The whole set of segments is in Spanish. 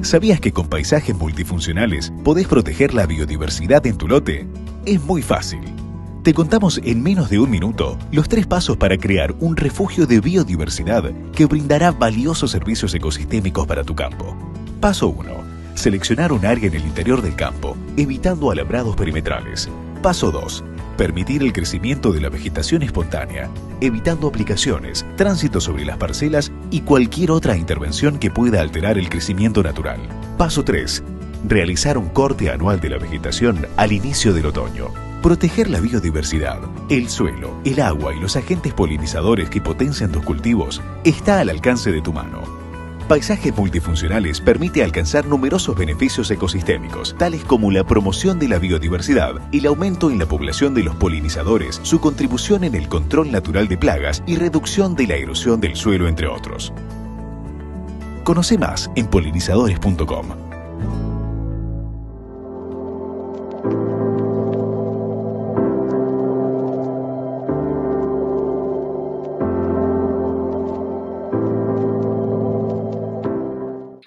¿Sabías que con paisajes multifuncionales podés proteger la biodiversidad en tu lote? Es muy fácil. Te contamos en menos de un minuto los 3 pasos para crear un refugio de biodiversidad que brindará valiosos servicios ecosistémicos para tu campo. Paso 1. Seleccionar un área en el interior del campo, evitando alambrados perimetrales. Paso 2. Permitir el crecimiento de la vegetación espontánea, evitando aplicaciones, tránsito sobre las parcelas y cualquier otra intervención que pueda alterar el crecimiento natural. Paso 3. Realizar un corte anual de la vegetación al inicio del otoño. Proteger la biodiversidad, el suelo, el agua y los agentes polinizadores que potencian tus cultivos está al alcance de tu mano. Paisajes multifuncionales permite alcanzar numerosos beneficios ecosistémicos, tales como la promoción de la biodiversidad, el aumento en la población de los polinizadores, su contribución en el control natural de plagas y reducción de la erosión del suelo, entre otros. Conoce más en polinizadores.com.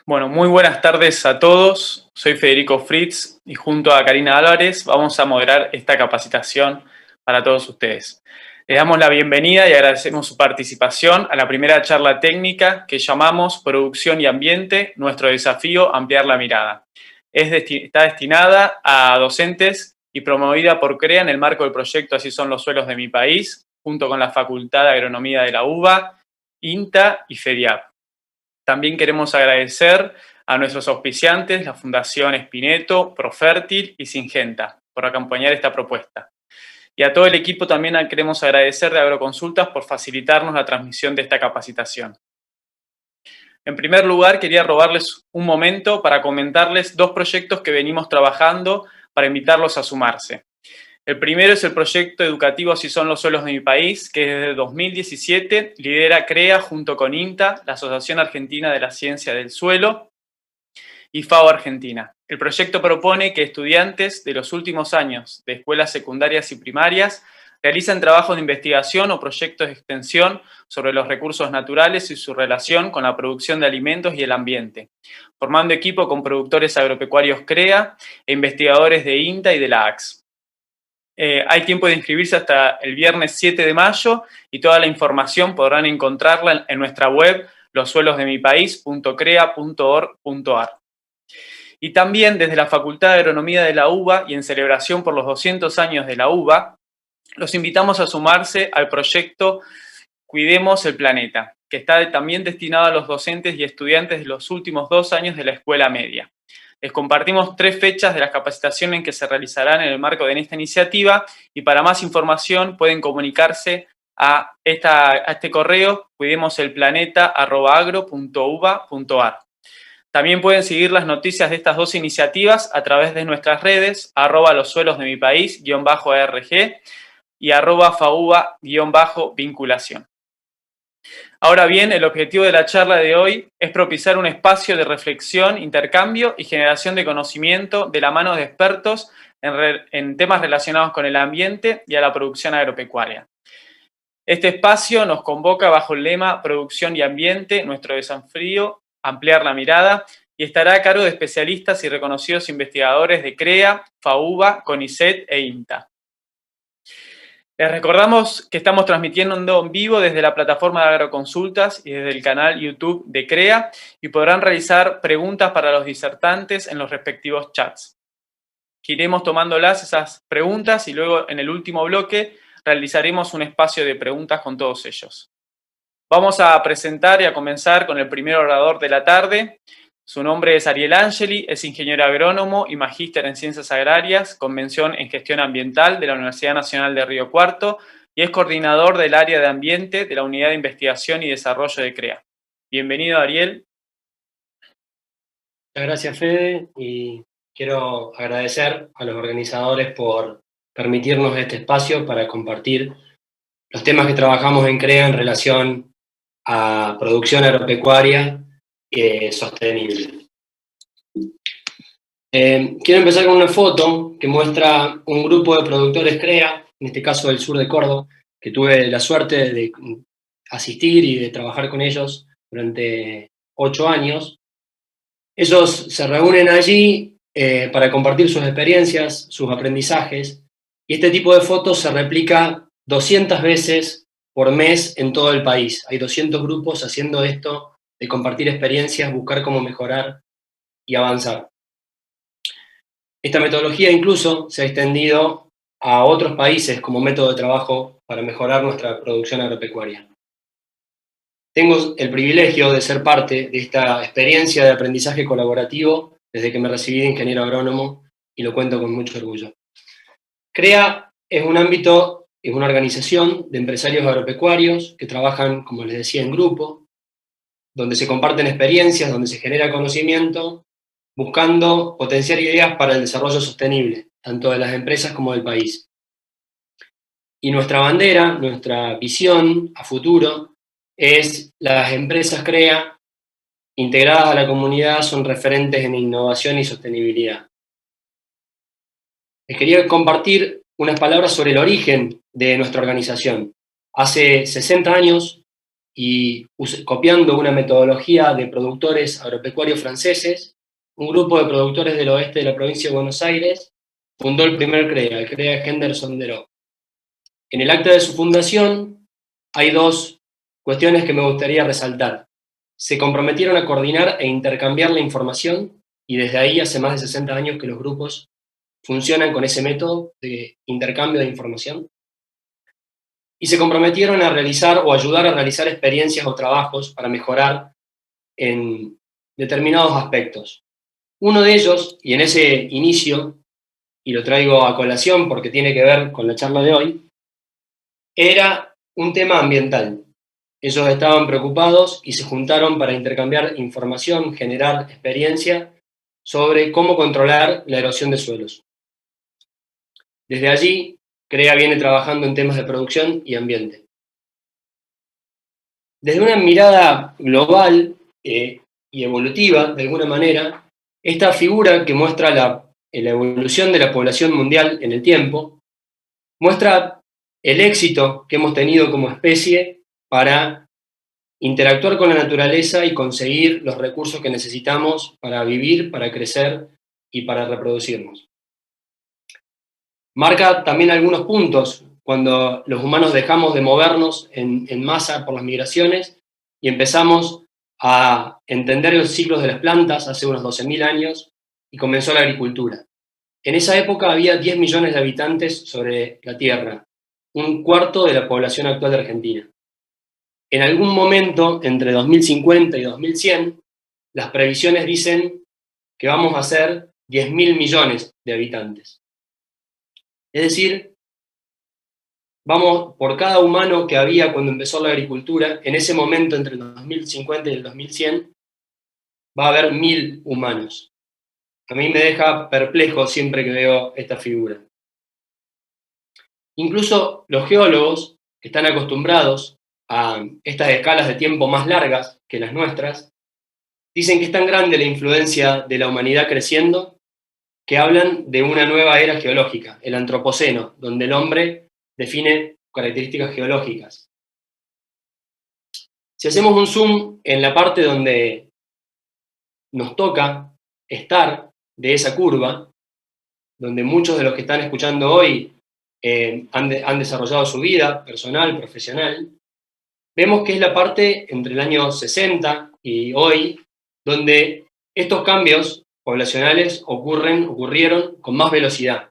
Bueno, muy buenas tardes a todos. Soy Federico Fritz y junto a Karina Álvarez vamos a moderar esta capacitación para todos ustedes. Les damos la bienvenida y agradecemos su participación a la primera charla técnica que llamamos Producción y Ambiente, nuestro desafío ampliar la mirada. Está destinada a docentes y promovida por CREA en el marco del proyecto Así son los suelos de mi país, junto con la Facultad de Agronomía de la UBA, INTA y FEDIAP. También queremos agradecer a nuestros auspiciantes, la Fundación Espineto, Profértil y Singenta, por acompañar esta propuesta. Y a todo el equipo también queremos agradecer de Agroconsultas por facilitarnos la transmisión de esta capacitación. En primer lugar, quería robarles un momento para comentarles 2 proyectos que venimos trabajando para invitarlos a sumarse. El primero es el proyecto educativo Así son los suelos de mi país, que desde 2017 lidera CREA junto con INTA, la Asociación Argentina de la Ciencia del Suelo, y FAO Argentina. El proyecto propone que estudiantes de los últimos años de escuelas secundarias y primarias realizan trabajos de investigación o proyectos de extensión sobre los recursos naturales y su relación con la producción de alimentos y el ambiente, formando equipo con productores agropecuarios CREA e investigadores de INTA y de la AX. Hay tiempo de inscribirse hasta el viernes 7 de mayo y toda la información podrán encontrarla en nuestra web losuelosdemipaís.crea.org.ar. Y también desde la Facultad de Agronomía de la UBA y en celebración por los 200 años de la UBA, los invitamos a sumarse al proyecto Cuidemos el Planeta, que está también destinado a los docentes y estudiantes de los últimos 2 años de la escuela media. Les compartimos 3 fechas de las capacitaciones en que se realizarán en el marco de esta iniciativa y para más información pueden comunicarse a este correo cuidemoselplaneta@agro.uba.ar. También pueden seguir las noticias de estas 2 iniciativas a través de nuestras redes @losuelosdemipaís_arg y @fauba_vinculación. Ahora bien, el objetivo de la charla de hoy es propiciar un espacio de reflexión, intercambio y generación de conocimiento de la mano de expertos en temas relacionados con el ambiente y a la producción agropecuaria. Este espacio nos convoca bajo el lema Producción y Ambiente, nuestro desafío, ampliar la mirada, y estará a cargo de especialistas y reconocidos investigadores de CREA, FAUBA, CONICET e INTA. Les recordamos que estamos transmitiendo en vivo desde la plataforma de Agroconsultas y desde el canal YouTube de CREA y podrán realizar preguntas para los disertantes en los respectivos chats. Iremos tomándolas esas preguntas y luego en el último bloque realizaremos un espacio de preguntas con todos ellos. Vamos a presentar y a comenzar con el primer orador de la tarde. Su nombre es Ariel Angeli, es ingeniero agrónomo y magíster en Ciencias Agrarias, con mención en Gestión Ambiental de la Universidad Nacional de Río Cuarto y es coordinador del área de ambiente de la Unidad de Investigación y Desarrollo de CREA. Bienvenido, Ariel. Muchas gracias, Fede, y quiero agradecer a los organizadores por permitirnos este espacio para compartir los temas que trabajamos en CREA en relación a producción agropecuaria sostenible. Quiero empezar con una foto que muestra un grupo de productores CREA, en este caso del sur de Córdoba, que tuve la suerte de asistir y de trabajar con ellos durante 8 años. Ellos se reúnen allí para compartir sus experiencias, sus aprendizajes, y este tipo de fotos se replica 200 veces por mes en todo el país. Hay 200 grupos haciendo esto de compartir experiencias, buscar cómo mejorar y avanzar. Esta metodología incluso se ha extendido a otros países como método de trabajo para mejorar nuestra producción agropecuaria. Tengo el privilegio de ser parte de esta experiencia de aprendizaje colaborativo desde que me recibí de ingeniero agrónomo y lo cuento con mucho orgullo. CREA es un ámbito, es una organización de empresarios agropecuarios que trabajan, como les decía, en grupo, donde se comparten experiencias, donde se genera conocimiento, buscando potenciar ideas para el desarrollo sostenible, tanto de las empresas como del país. Y nuestra bandera, nuestra visión a futuro, es las empresas CREA integradas a la comunidad son referentes en innovación y sostenibilidad. Les quería compartir unas palabras sobre el origen de nuestra organización. Hace 60 años, y copiando una metodología de productores agropecuarios franceses, un grupo de productores del oeste de la provincia de Buenos Aires fundó el primer CREA, el CREA Henderson Deró. En el acta de su fundación hay dos cuestiones que me gustaría resaltar. Se comprometieron a coordinar e intercambiar la información, y desde ahí hace más de 60 años que los grupos funcionan con ese método de intercambio de información. Y se comprometieron a realizar o ayudar a realizar experiencias o trabajos para mejorar en determinados aspectos. Uno de ellos, y en ese inicio, y lo traigo a colación porque tiene que ver con la charla de hoy, era un tema ambiental. Ellos estaban preocupados y se juntaron para intercambiar información, generar experiencia sobre cómo controlar la erosión de suelos. Desde allí, CREA viene trabajando en temas de producción y ambiente. Desde una mirada global y evolutiva, de alguna manera, esta figura que muestra la evolución de la población mundial en el tiempo, muestra el éxito que hemos tenido como especie para interactuar con la naturaleza y conseguir los recursos que necesitamos para vivir, para crecer y para reproducirnos. Marca también algunos puntos cuando los humanos dejamos de movernos en masa por las migraciones y empezamos a entender los ciclos de las plantas hace unos 12.000 años y comenzó la agricultura. En esa época había 10 millones de habitantes sobre la Tierra, un cuarto de la población actual de Argentina. En algún momento, entre 2050 y 2100, las previsiones dicen que vamos a ser 10.000 millones de habitantes. Es decir, vamos por cada humano que había cuando empezó la agricultura, en ese momento entre el 2050 y el 2100, va a haber 1.000 humanos. A mí me deja perplejo siempre que veo esta figura. Incluso los geólogos, que están acostumbrados a estas escalas de tiempo más largas que las nuestras, dicen que es tan grande la influencia de la humanidad creciendo que hablan de una nueva era geológica, el antropoceno, donde el hombre define características geológicas. Si hacemos un zoom en la parte donde nos toca estar de esa curva, donde muchos de los que están escuchando hoy han desarrollado su vida personal, profesional, vemos que es la parte entre el año 60 y hoy, donde estos cambios poblacionales ocurrieron con más velocidad.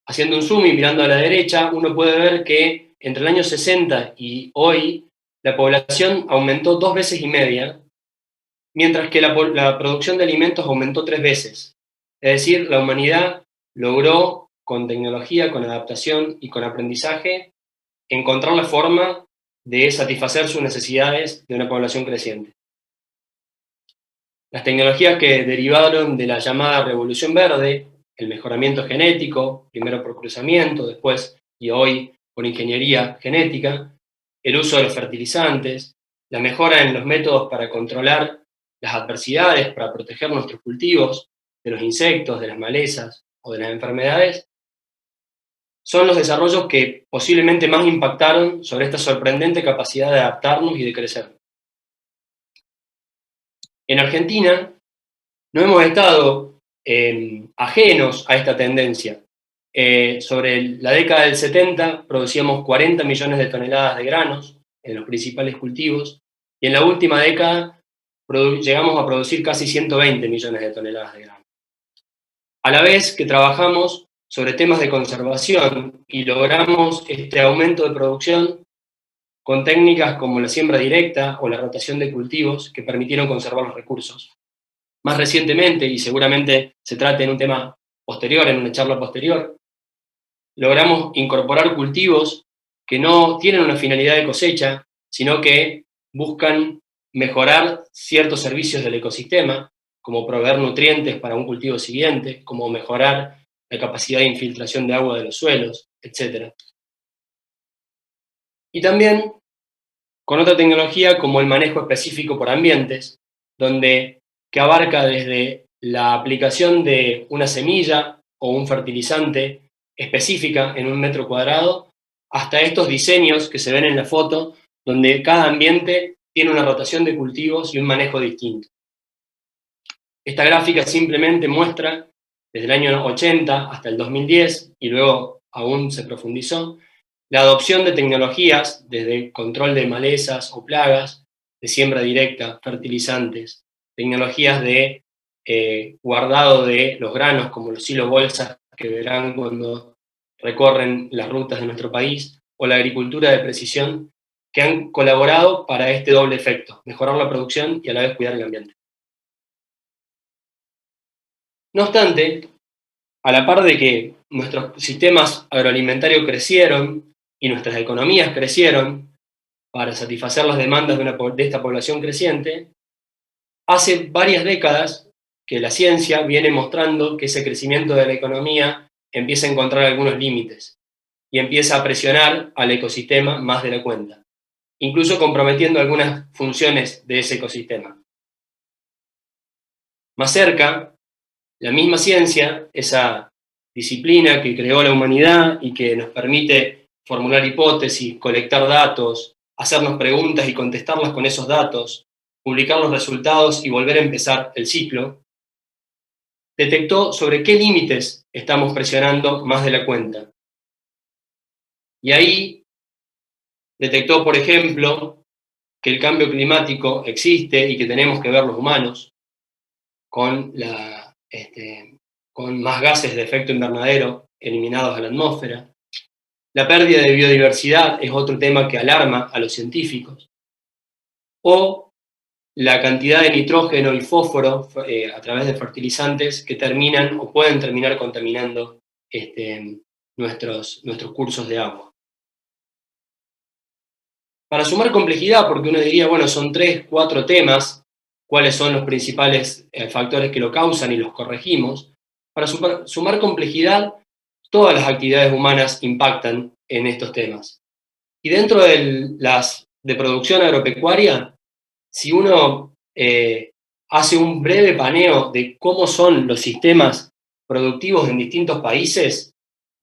Haciendo un zoom y mirando a la derecha, uno puede ver que entre el año 60 y hoy, la población aumentó 2 veces y media, mientras que la producción de alimentos aumentó 3 veces. Es decir, la humanidad logró, con tecnología, con adaptación y con aprendizaje, encontrar la forma de satisfacer sus necesidades de una población creciente. Las tecnologías que derivaron de la llamada Revolución Verde, el mejoramiento genético, primero por cruzamiento, después y hoy por ingeniería genética, el uso de los fertilizantes, la mejora en los métodos para controlar las adversidades, para proteger nuestros cultivos de los insectos, de las malezas o de las enfermedades, son los desarrollos que posiblemente más impactaron sobre esta sorprendente capacidad de adaptarnos y de crecer. En Argentina no hemos estado ajenos a esta tendencia. Sobre la década del 70 producíamos 40 millones de toneladas de granos en los principales cultivos, y en la última década llegamos a producir casi 120 millones de toneladas de grano. A la vez que trabajamos sobre temas de conservación y logramos este aumento de producción con técnicas como la siembra directa o la rotación de cultivos que permitieron conservar los recursos. Más recientemente, y seguramente se trate en un tema posterior, en una charla posterior, logramos incorporar cultivos que no tienen una finalidad de cosecha, sino que buscan mejorar ciertos servicios del ecosistema, como proveer nutrientes para un cultivo siguiente, como mejorar la capacidad de infiltración de agua de los suelos, etc. Y también con otra tecnología como el manejo específico por ambientes, que abarca desde la aplicación de una semilla o un fertilizante específica en un metro cuadrado, hasta estos diseños que se ven en la foto, donde cada ambiente tiene una rotación de cultivos y un manejo distinto. Esta gráfica simplemente muestra desde el año 80 hasta el 2010, y luego aún se profundizó, la adopción de tecnologías desde control de malezas o plagas, de siembra directa, fertilizantes, tecnologías de guardado de los granos, como los silos bolsas que verán cuando recorren las rutas de nuestro país, o la agricultura de precisión, que han colaborado para este doble efecto, mejorar la producción y a la vez cuidar el ambiente. No obstante, a la par de que nuestros sistemas agroalimentarios crecieron y nuestras economías crecieron para satisfacer las demandas de esta población creciente, hace varias décadas que la ciencia viene mostrando que ese crecimiento de la economía empieza a encontrar algunos límites y empieza a presionar al ecosistema más de la cuenta, incluso comprometiendo algunas funciones de ese ecosistema. Más cerca, la misma ciencia, esa disciplina que creó la humanidad y que nos permite formular hipótesis, colectar datos, hacernos preguntas y contestarlas con esos datos, publicar los resultados y volver a empezar el ciclo, detectó sobre qué límites estamos presionando más de la cuenta. Y ahí detectó, por ejemplo, que el cambio climático existe y que tenemos que ver los humanos con más gases de efecto invernadero eliminados a la atmósfera. La pérdida de biodiversidad es otro tema que alarma a los científicos. O la cantidad de nitrógeno y fósforo a través de fertilizantes que terminan o pueden terminar contaminando nuestros cursos de agua. Para sumar complejidad, porque uno diría, bueno, son 3, 4 temas, cuáles son los principales factores que lo causan y los corregimos. Para sumar complejidad, todas las actividades humanas impactan en estos temas. Y dentro de producción agropecuaria, si uno hace un breve paneo de cómo son los sistemas productivos en distintos países,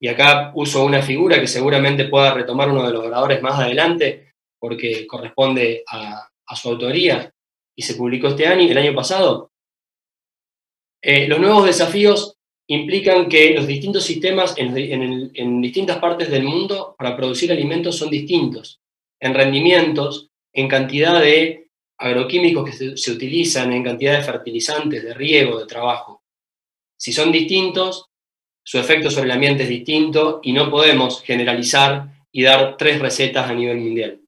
y acá uso una figura que seguramente pueda retomar uno de los oradores más adelante, porque corresponde a su autoría, y se publicó el año pasado, los nuevos desafíos implican que los distintos sistemas en distintas partes del mundo para producir alimentos son distintos, en rendimientos, en cantidad de agroquímicos que se utilizan, en cantidad de fertilizantes, de riego, de trabajo. Si son distintos, su efecto sobre el ambiente es distinto y no podemos generalizar y dar 3 recetas a nivel mundial.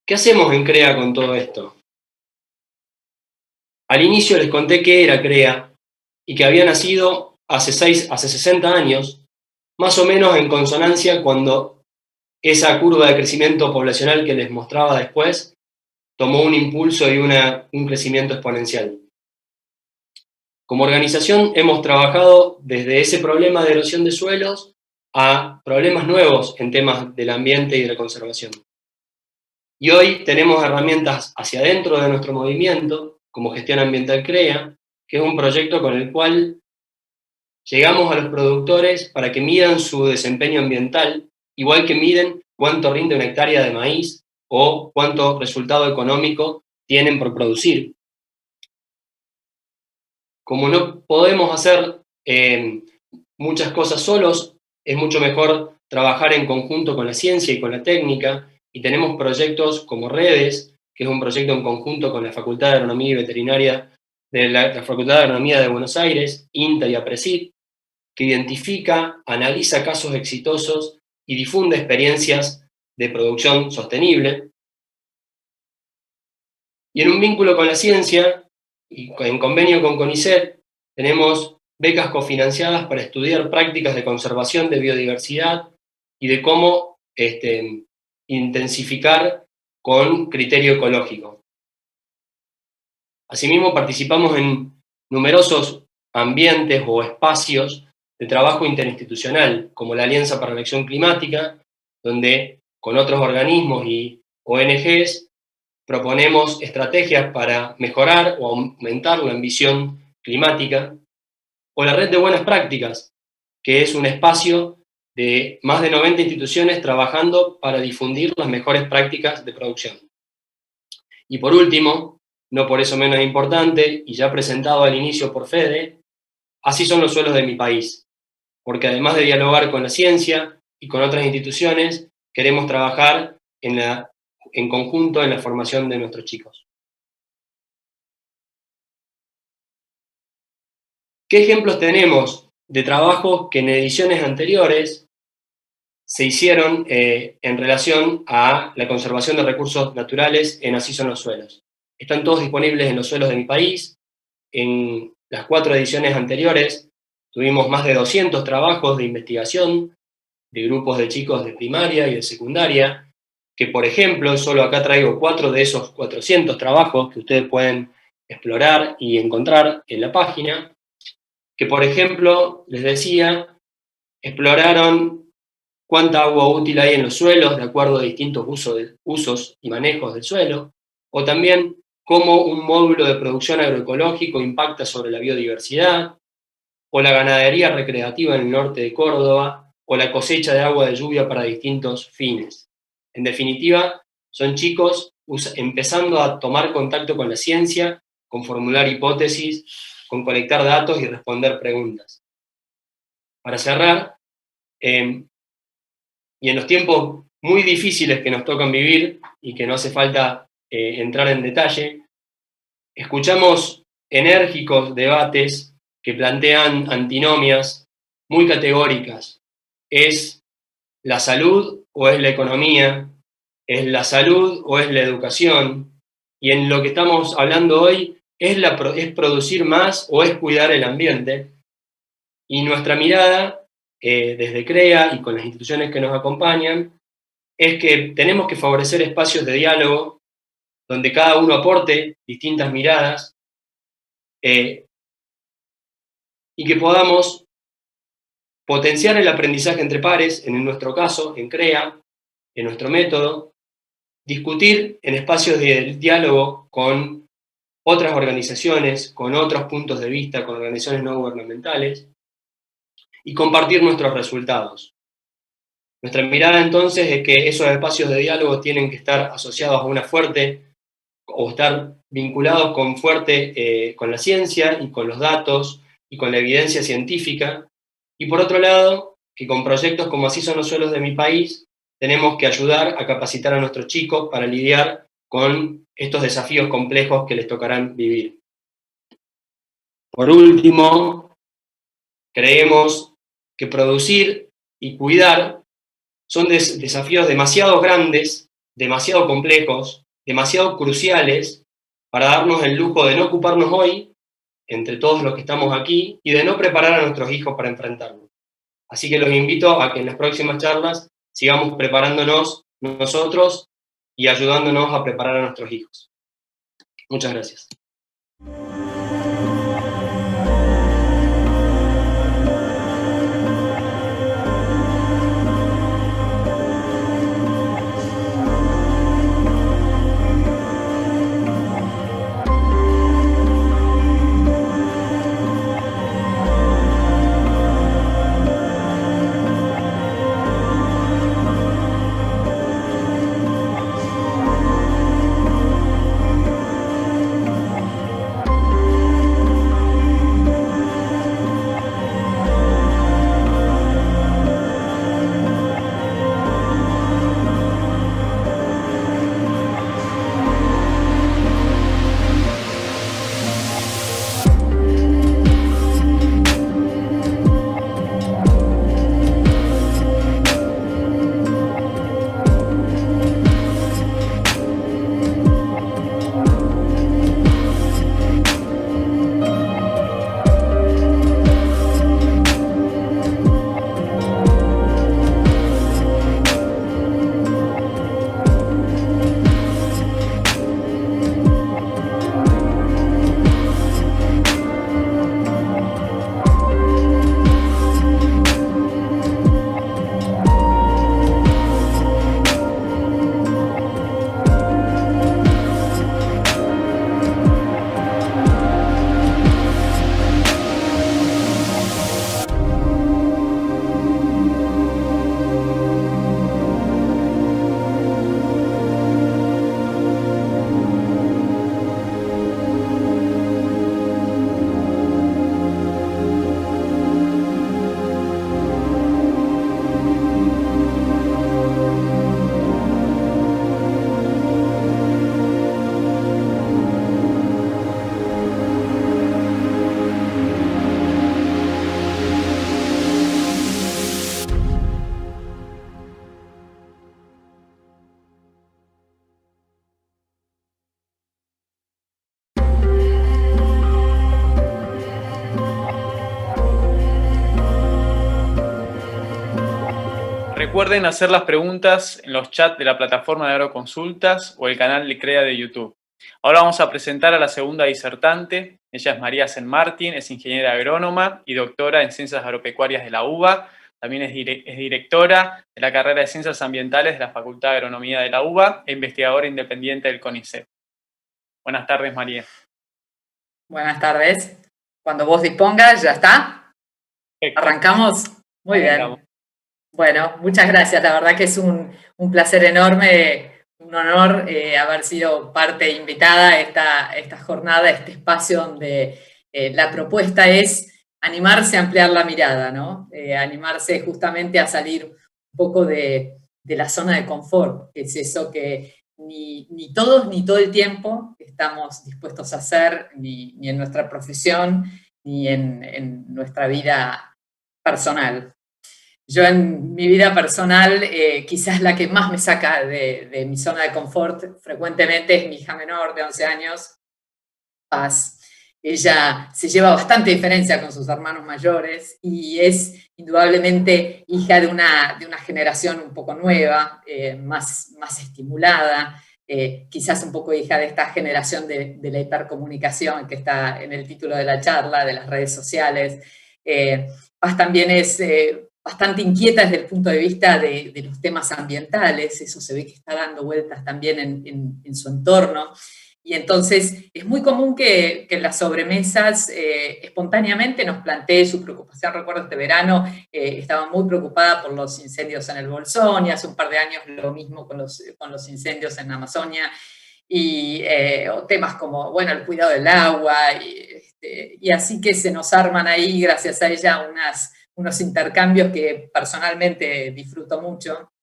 ¿Qué hacemos en CREA con todo esto? Al inicio les conté qué era CREA y que había nacido hace 60 años, más o menos en consonancia cuando esa curva de crecimiento poblacional que les mostraba después tomó un impulso y un crecimiento exponencial. Como organización hemos trabajado desde ese problema de erosión de suelos a problemas nuevos en temas del ambiente y de la conservación. Y hoy tenemos herramientas hacia adentro de nuestro movimiento, como Gestión Ambiental CREA, que es un proyecto con el cual llegamos a los productores para que midan su desempeño ambiental, igual que miden cuánto rinde una hectárea de maíz o cuánto resultado económico tienen por producir. Como no podemos hacer muchas cosas solos, es mucho mejor trabajar en conjunto con la ciencia y con la técnica, y tenemos proyectos como Redes, que es un proyecto en conjunto con la Facultad de Agronomía y Veterinaria de la Facultad de Agronomía de Buenos Aires, INTA y APRESID, que identifica, analiza casos exitosos y difunde experiencias de producción sostenible. Y en un vínculo con la ciencia, y en convenio con CONICET, tenemos becas cofinanciadas para estudiar prácticas de conservación de biodiversidad y de cómo intensificar con criterio ecológico. Asimismo, participamos en numerosos ambientes o espacios de trabajo interinstitucional, como la Alianza para la Acción Climática, donde con otros organismos y ONGs proponemos estrategias para mejorar o aumentar la ambición climática, o la Red de Buenas Prácticas, que es un espacio de más de 90 instituciones trabajando para difundir las mejores prácticas de producción. Y por último, no por eso menos importante, y ya presentado al inicio por Fede, Así son los suelos de mi país, porque además de dialogar con la ciencia y con otras instituciones, queremos trabajar en conjunto en la formación de nuestros chicos. ¿Qué ejemplos tenemos de trabajos que en ediciones anteriores se hicieron en relación a la conservación de recursos naturales en Así son los suelos? Están todos disponibles en los suelos de mi país. En las 4 ediciones anteriores tuvimos más de 200 trabajos de investigación de grupos de chicos de primaria y de secundaria, que por ejemplo, solo acá traigo 4 de esos 400 trabajos que ustedes pueden explorar y encontrar en la página, que por ejemplo, les decía, exploraron cuánta agua útil hay en los suelos de acuerdo a distintos usos y manejos del suelo, o también cómo un módulo de producción agroecológico impacta sobre la biodiversidad, o la ganadería recreativa en el norte de Córdoba, o la cosecha de agua de lluvia para distintos fines. En definitiva, son chicos empezando a tomar contacto con la ciencia, con formular hipótesis, con colectar datos y responder preguntas. Para cerrar, y en los tiempos muy difíciles que nos tocan vivir y que no hace falta entrar en detalle, escuchamos enérgicos debates que plantean antinomias muy categóricas. ¿Es la salud o es la economía? ¿Es la salud o es la educación? Y en lo que estamos hablando hoy, ¿es producir más o es cuidar el ambiente? Y nuestra mirada, desde CREA y con las instituciones que nos acompañan, es que tenemos que favorecer espacios de diálogo donde cada uno aporte distintas miradas y que podamos potenciar el aprendizaje entre pares, en nuestro caso, en CREA, en nuestro método, discutir en espacios de diálogo con otras organizaciones, con otros puntos de vista, con organizaciones no gubernamentales, y compartir nuestros resultados. Nuestra mirada entonces es que esos espacios de diálogo tienen que estar asociados a una fuerte, o estar vinculados con la ciencia y con los datos y con la evidencia científica, y por otro lado, que con proyectos como Así son los suelos de mi país, tenemos que ayudar a capacitar a nuestros chicos para lidiar con estos desafíos complejos que les tocarán vivir. Por último, creemos que producir y cuidar son desafíos demasiado grandes, demasiado complejos, demasiado cruciales para darnos el lujo de no ocuparnos hoy, entre todos los que estamos aquí, y de no preparar a nuestros hijos para enfrentarlos. Así que los invito a que en las próximas charlas sigamos preparándonos nosotros y ayudándonos a preparar a nuestros hijos. Muchas gracias. recuerden hacer las preguntas en los chats de la plataforma de Agroconsultas o el canal de CREA de YouTube. Ahora vamos a presentar a la segunda disertante. Ella es María Sen Martín, es ingeniera agrónoma y doctora en Ciencias Agropecuarias de la UBA. También es directora de la carrera de Ciencias Ambientales de la Facultad de Agronomía de la UBA e investigadora independiente del CONICET. Buenas tardes, María. Buenas tardes. Cuando vos dispongas, ¿ya está? Perfecto. ¿Arrancamos? Muy bien. Bueno, muchas gracias. La verdad que es un placer enorme, un honor haber sido parte invitada a esta jornada, a este espacio donde la propuesta es animarse a ampliar la mirada, ¿no? Animarse justamente a salir un poco de la zona de confort, que es eso que ni todos ni todo el tiempo estamos dispuestos a hacer, ni en nuestra profesión, ni en nuestra vida personal. Yo en mi vida personal, quizás la que más me saca de mi zona de confort frecuentemente es mi hija menor de 11 años, Paz. Ella se lleva bastante diferencia con sus hermanos mayores y es indudablemente hija de una generación un poco nueva, más estimulada, quizás un poco hija de esta generación de la hipercomunicación que está en el título de la charla, de las redes sociales. Paz también es bastante inquieta desde el punto de vista de los temas ambientales, eso se ve que está dando vueltas también en su entorno. Y entonces es muy común que en las sobremesas espontáneamente nos plantee su preocupación. Recuerdo este verano, estaba muy preocupada por los incendios en el Bolsón, y hace un par de años lo mismo con los incendios en Amazonia, y temas como, bueno, el cuidado del agua, y así que se nos arman ahí, gracias a ella, unos intercambios que personalmente disfruto mucho.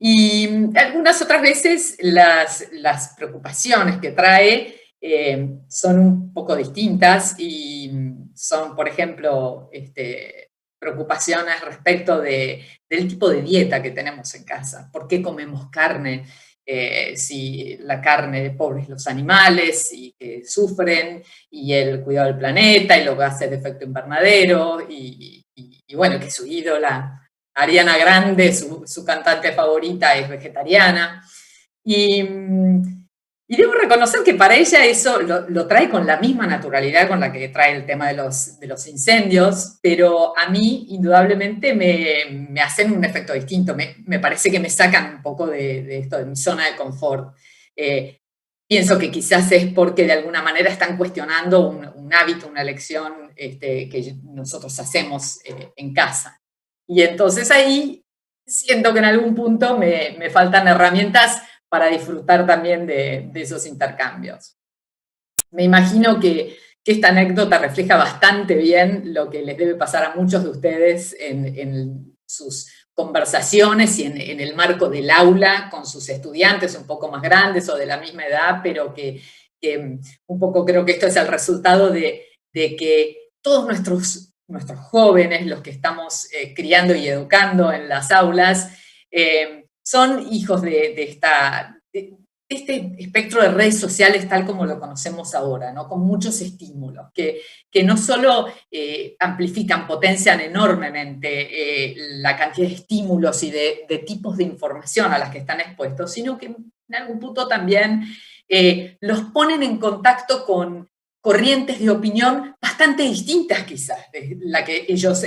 Y algunas otras veces las preocupaciones que trae son un poco distintas y son, por ejemplo, preocupaciones respecto del tipo de dieta que tenemos en casa. ¿Por qué comemos carne? Si la carne, pobres los animales, y que sufren, y el cuidado del planeta, y lo que hace el efecto invernadero, y bueno, que su ídola Ariana Grande, su cantante favorita, es vegetariana. Y debo reconocer que para ella eso lo trae con la misma naturalidad con la que trae el tema de los incendios, pero a mí indudablemente me hacen un efecto distinto. Me parece que me sacan un poco de esto, de mi zona de confort. Pienso que quizás es porque de alguna manera están cuestionando un hábito, una elección que nosotros hacemos en casa. Y entonces ahí siento que en algún punto me faltan herramientas para disfrutar también de esos intercambios. Me imagino que esta anécdota refleja bastante bien lo que les debe pasar a muchos de ustedes en sus conversaciones y en el marco del aula con sus estudiantes un poco más grandes o de la misma edad, pero que un poco creo que esto es el resultado de que todos nuestros jóvenes, los que estamos criando y educando en las aulas, son hijos de este espectro de redes sociales tal como lo conocemos ahora, ¿no? Con muchos estímulos, que no solo amplifican, potencian enormemente la cantidad de estímulos y de tipos de información a las que están expuestos, sino que en algún punto también los ponen en contacto con corrientes de opinión bastante distintas quizás de la que ellos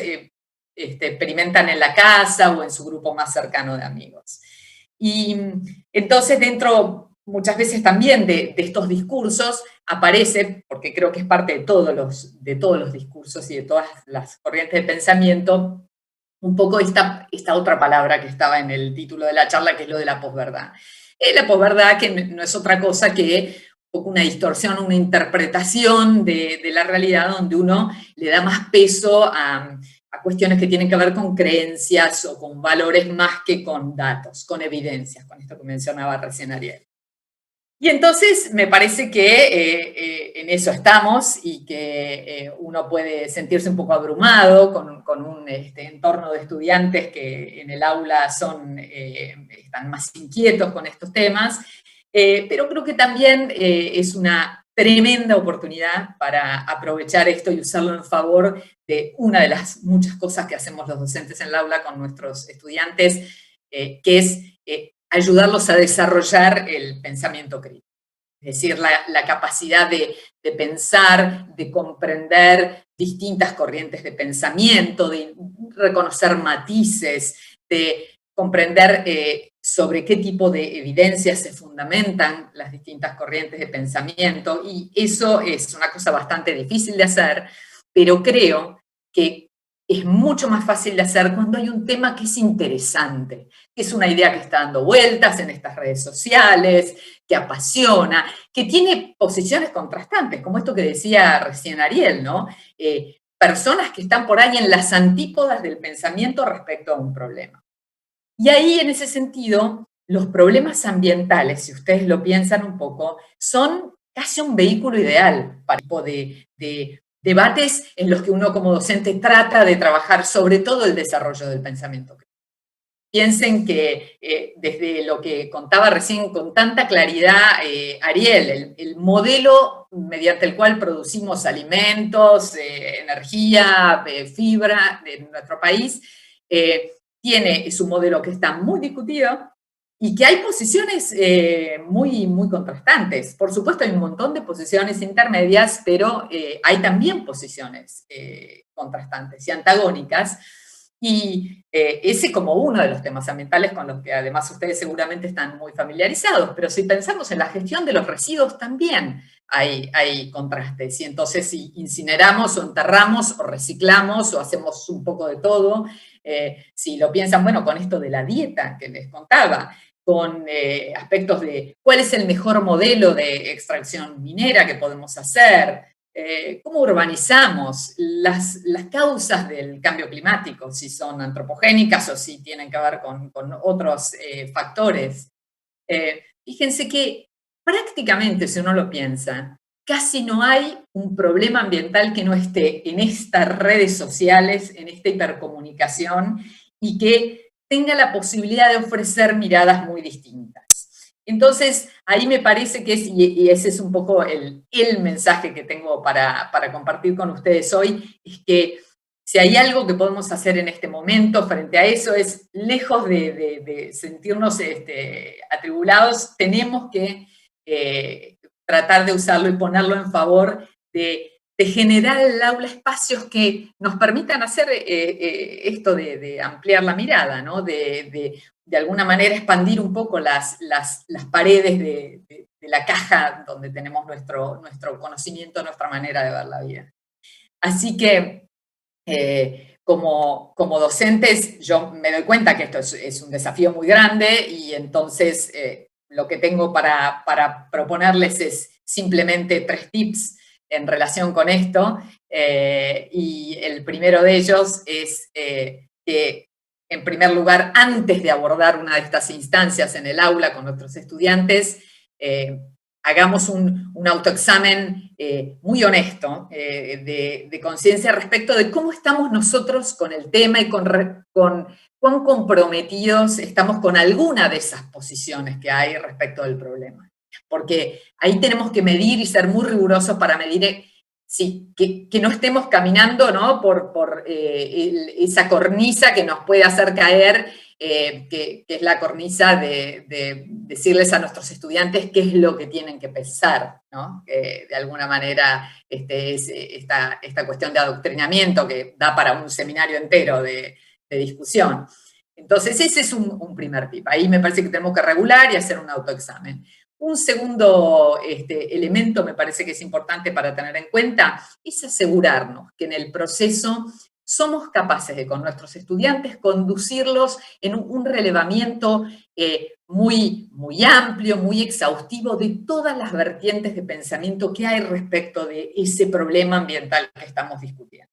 experimentan en la casa o en su grupo más cercano de amigos. Y entonces dentro muchas veces también de estos discursos aparece, porque creo que es parte de todos los discursos y de todas las corrientes de pensamiento, un poco esta otra palabra que estaba en el título de la charla, que es lo de la posverdad. La posverdad que no es otra cosa que una distorsión, una interpretación de la realidad donde uno le da más peso a cuestiones que tienen que ver con creencias o con valores más que con datos, con evidencias, con esto que mencionaba recién Ariel. Y entonces me parece que en eso estamos y que uno puede sentirse un poco abrumado con un entorno de estudiantes que en el aula están más inquietos con estos temas, pero creo que también es una tremenda oportunidad para aprovechar esto y usarlo en favor de una de las muchas cosas que hacemos los docentes en el aula con nuestros estudiantes, que es ayudarlos a desarrollar el pensamiento crítico. Es decir, la capacidad de pensar, de comprender distintas corrientes de pensamiento, de reconocer matices, de comprender sobre qué tipo de evidencias se fundamentan las distintas corrientes de pensamiento, y eso es una cosa bastante difícil de hacer, pero creo que es mucho más fácil de hacer cuando hay un tema que es interesante, que es una idea que está dando vueltas en estas redes sociales, que apasiona, que tiene posiciones contrastantes, como esto que decía recién Ariel, ¿no? Personas que están por ahí en las antípodas del pensamiento respecto a un problema. Y ahí, en ese sentido, los problemas ambientales, si ustedes lo piensan un poco, son casi un vehículo ideal para tipo de debates en los que uno como docente trata de trabajar sobre todo el desarrollo del pensamiento crítico. Piensen que desde lo que contaba recién con tanta claridad Ariel, el modelo mediante el cual producimos alimentos, energía, fibra en nuestro país, tiene su modelo que está muy discutido y que hay posiciones muy, muy contrastantes. Por supuesto, hay un montón de posiciones intermedias, pero hay también posiciones contrastantes y antagónicas. Y ese como uno de los temas ambientales con los que además ustedes seguramente están muy familiarizados, pero si pensamos en la gestión de los residuos también hay contrastes. Y entonces si incineramos o enterramos o reciclamos o hacemos un poco de todo, si lo piensan, bueno, con esto de la dieta que les contaba, con aspectos de cuál es el mejor modelo de extracción minera que podemos hacer, cómo urbanizamos, las causas del cambio climático, si son antropogénicas o si tienen que ver con otros factores. Fíjense que prácticamente, si uno lo piensa, casi no hay un problema ambiental que no esté en estas redes sociales, en esta hipercomunicación, y que tenga la posibilidad de ofrecer miradas muy distintas. Entonces, ahí me parece que es, y ese es un poco el mensaje que tengo para compartir con ustedes hoy, es que si hay algo que podemos hacer en este momento frente a eso, es lejos de sentirnos atribulados, tenemos que tratar de usarlo y ponerlo en favor de generar en el aula espacios que nos permitan hacer esto de ampliar la mirada, ¿no? De alguna manera expandir un poco las paredes de la caja donde tenemos nuestro conocimiento, nuestra manera de ver la vida. Así que, como docentes, yo me doy cuenta que esto es un desafío muy grande, y entonces lo que tengo para proponerles es simplemente 3 tips en relación con esto, y el primero de ellos es que, en primer lugar, antes de abordar una de estas instancias en el aula con nuestros estudiantes, hagamos un autoexamen muy honesto de conciencia respecto de cómo estamos nosotros con el tema y con cuán comprometidos estamos con alguna de esas posiciones que hay respecto del problema. Porque ahí tenemos que medir y ser muy rigurosos para medir que no estemos caminando, ¿no? por esa cornisa que nos puede hacer caer, que es la cornisa de decirles a nuestros estudiantes qué es lo que tienen que pensar, ¿no? De alguna manera es esta cuestión de adoctrinamiento que da para un seminario entero de discusión. Entonces ese es un primer tip. Ahí me parece que tenemos que regular y hacer un autoexamen. Un segundo elemento me parece que es importante para tener en cuenta es asegurarnos que en el proceso somos capaces de, con nuestros estudiantes, conducirlos en un relevamiento muy, muy amplio, muy exhaustivo de todas las vertientes de pensamiento que hay respecto de ese problema ambiental que estamos discutiendo.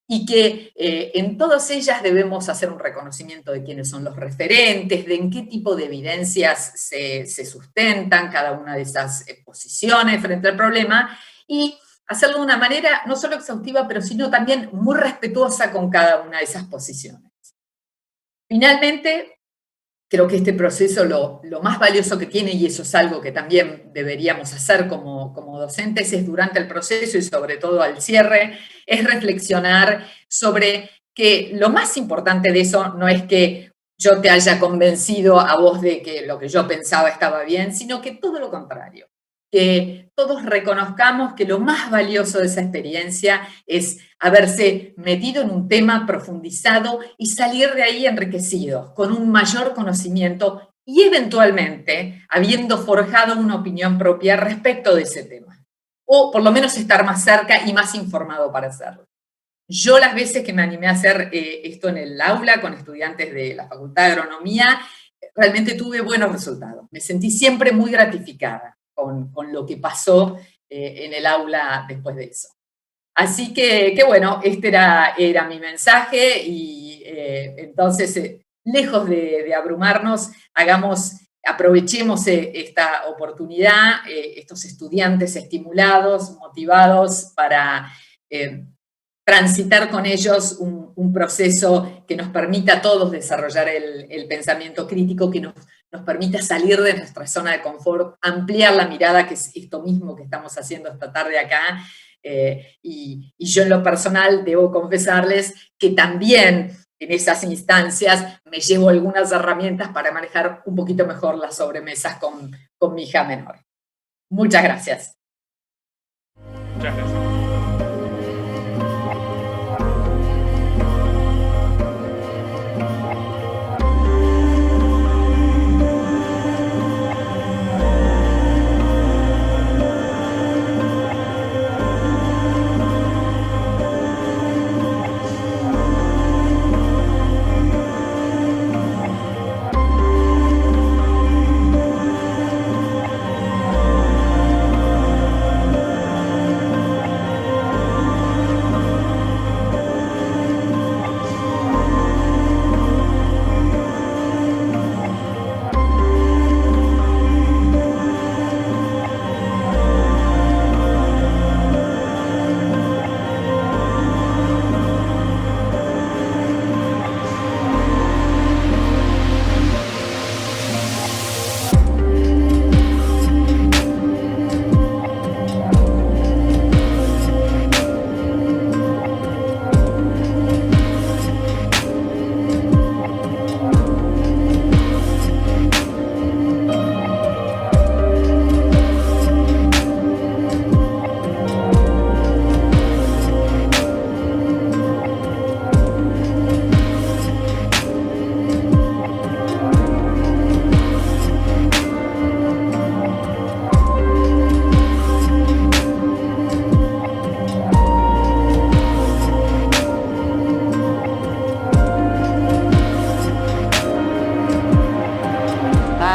Y que en todas ellas debemos hacer un reconocimiento de quiénes son los referentes, de en qué tipo de evidencias se sustentan cada una de esas posiciones frente al problema, y hacerlo de una manera no solo exhaustiva, pero sino también muy respetuosa con cada una de esas posiciones. Finalmente, Creo que este proceso lo más valioso que tiene, y eso es algo que también deberíamos hacer como docentes, es durante el proceso y sobre todo al cierre, es reflexionar sobre que lo más importante de eso no es que yo te haya convencido a vos de que lo que yo pensaba estaba bien, sino que todo lo contrario. Que todos reconozcamos que lo más valioso de esa experiencia es haberse metido en un tema profundizado y salir de ahí enriquecidos, con un mayor conocimiento y eventualmente habiendo forjado una opinión propia respecto de ese tema. O por lo menos estar más cerca y más informado para hacerlo. Yo las veces que me animé a hacer esto en el aula con estudiantes de la Facultad de Agronomía, realmente tuve buenos resultados. Me sentí siempre muy gratificada con lo que pasó en el aula después de eso. Así que bueno, este era mi mensaje y entonces, lejos de abrumarnos, aprovechemos esta oportunidad, estos estudiantes estimulados, motivados para transitar con ellos un proceso que nos permita a todos desarrollar el pensamiento crítico, que nos permita salir de nuestra zona de confort, ampliar la mirada, que es esto mismo que estamos haciendo esta tarde acá. Y yo en lo personal debo confesarles que también en esas instancias me llevo algunas herramientas para manejar un poquito mejor las sobremesas con mi hija menor. Muchas gracias. Muchas gracias.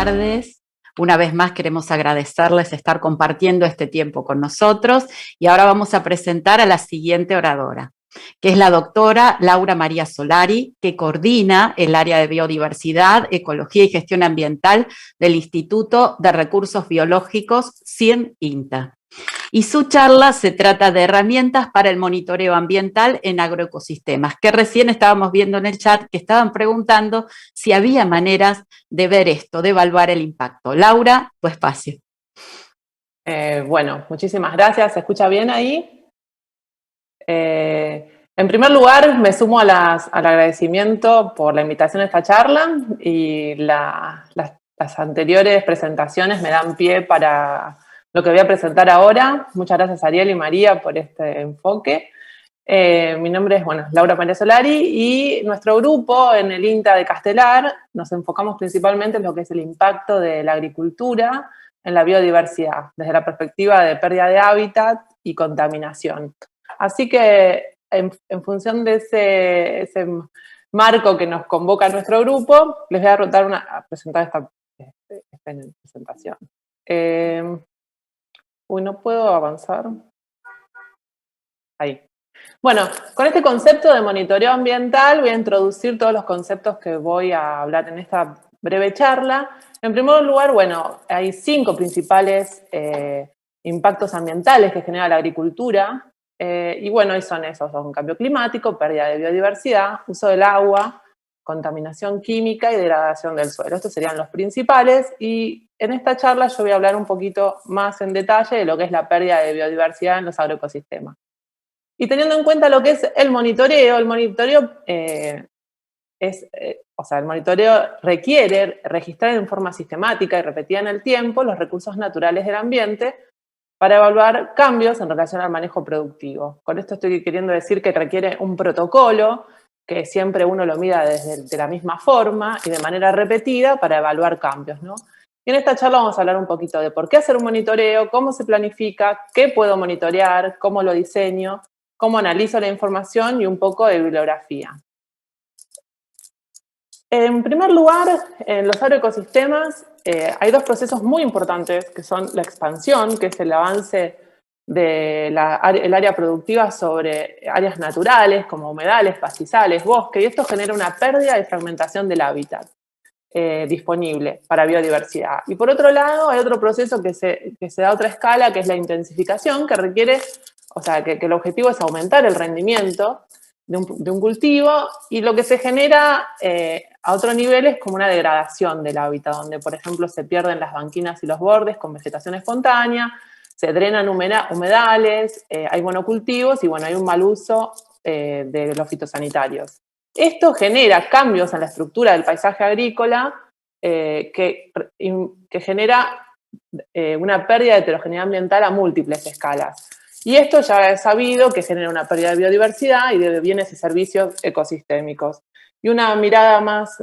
tardes. Una vez más queremos agradecerles estar compartiendo este tiempo con nosotros y ahora vamos a presentar a la siguiente oradora, que es la doctora Laura María Solari, que coordina el área de biodiversidad, ecología y gestión ambiental del Instituto de Recursos Biológicos CIRN-INTA. Y su charla se trata de herramientas para el monitoreo ambiental en agroecosistemas, que recién estábamos viendo en el chat que estaban preguntando si había maneras de ver esto, de evaluar el impacto. Laura, tu espacio. Bueno, muchísimas gracias. ¿Se escucha bien ahí? En primer lugar, me sumo al agradecimiento por la invitación a esta charla y las anteriores presentaciones me dan pie para lo que voy a presentar ahora. Muchas gracias Ariel y María por este enfoque. Mi nombre es Laura María Solari y nuestro grupo en el INTA de Castelar nos enfocamos principalmente en lo que es el impacto de la agricultura en la biodiversidad, desde la perspectiva de pérdida de hábitat y contaminación. Así que en función de ese marco que nos convoca a nuestro grupo, les voy a presentar esta presentación. No puedo avanzar. Ahí. Bueno, con este concepto de monitoreo ambiental voy a introducir todos los conceptos que voy a hablar en esta breve charla. En primer lugar, hay 5 principales impactos ambientales que genera la agricultura. Y son esos, son cambio climático, pérdida de biodiversidad, uso del agua, contaminación química y degradación del suelo. Estos serían los principales, y en esta charla yo voy a hablar un poquito más en detalle de lo que es la pérdida de biodiversidad en los agroecosistemas. Y teniendo en cuenta lo que es el monitoreo el monitoreo requiere registrar en forma sistemática y repetida en el tiempo los recursos naturales del ambiente para evaluar cambios en relación al manejo productivo. Con esto estoy queriendo decir que requiere un protocolo, que siempre uno lo mida de la misma forma y de manera repetida para evaluar cambios, ¿no? Y en esta charla vamos a hablar un poquito de por qué hacer un monitoreo, cómo se planifica, qué puedo monitorear, cómo lo diseño, cómo analizo la información y un poco de bibliografía. En primer lugar, en los agroecosistemas hay dos procesos muy importantes, que son la expansión, que es el avance del área productiva sobre áreas naturales, como humedales, pastizales, bosque, y esto genera una pérdida y fragmentación del hábitat disponible para biodiversidad. Y por otro lado, hay otro proceso que se da a otra escala, que es la intensificación, que requiere, que el objetivo es aumentar el rendimiento de un cultivo, y lo que se genera a otro nivel es como una degradación del hábitat, donde, por ejemplo, se pierden las banquinas y los bordes con vegetación espontánea, se drenan humedales, hay monocultivos y, bueno, hay un mal uso de los fitosanitarios. Esto genera cambios en la estructura del paisaje agrícola que genera una pérdida de heterogeneidad ambiental a múltiples escalas. Y esto ya es sabido que genera una pérdida de biodiversidad y de bienes y servicios ecosistémicos. Y una mirada más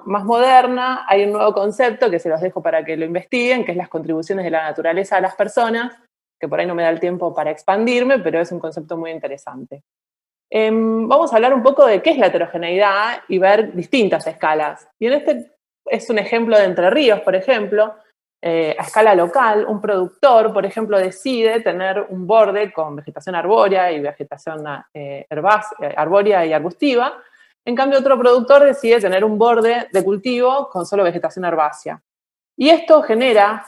moderna, hay un nuevo concepto que se los dejo para que lo investiguen, que es las contribuciones de la naturaleza a las personas, que por ahí no me da el tiempo para expandirme, pero es un concepto muy interesante. Vamos a hablar un poco de qué es la heterogeneidad y ver distintas escalas. Y en este es un ejemplo de Entre Ríos, por ejemplo. A escala local, un productor, por ejemplo, decide tener un borde con vegetación arbórea y vegetación arbórea y arbustiva. En cambio, otro productor decide tener un borde de cultivo con solo vegetación herbácea. Y esto genera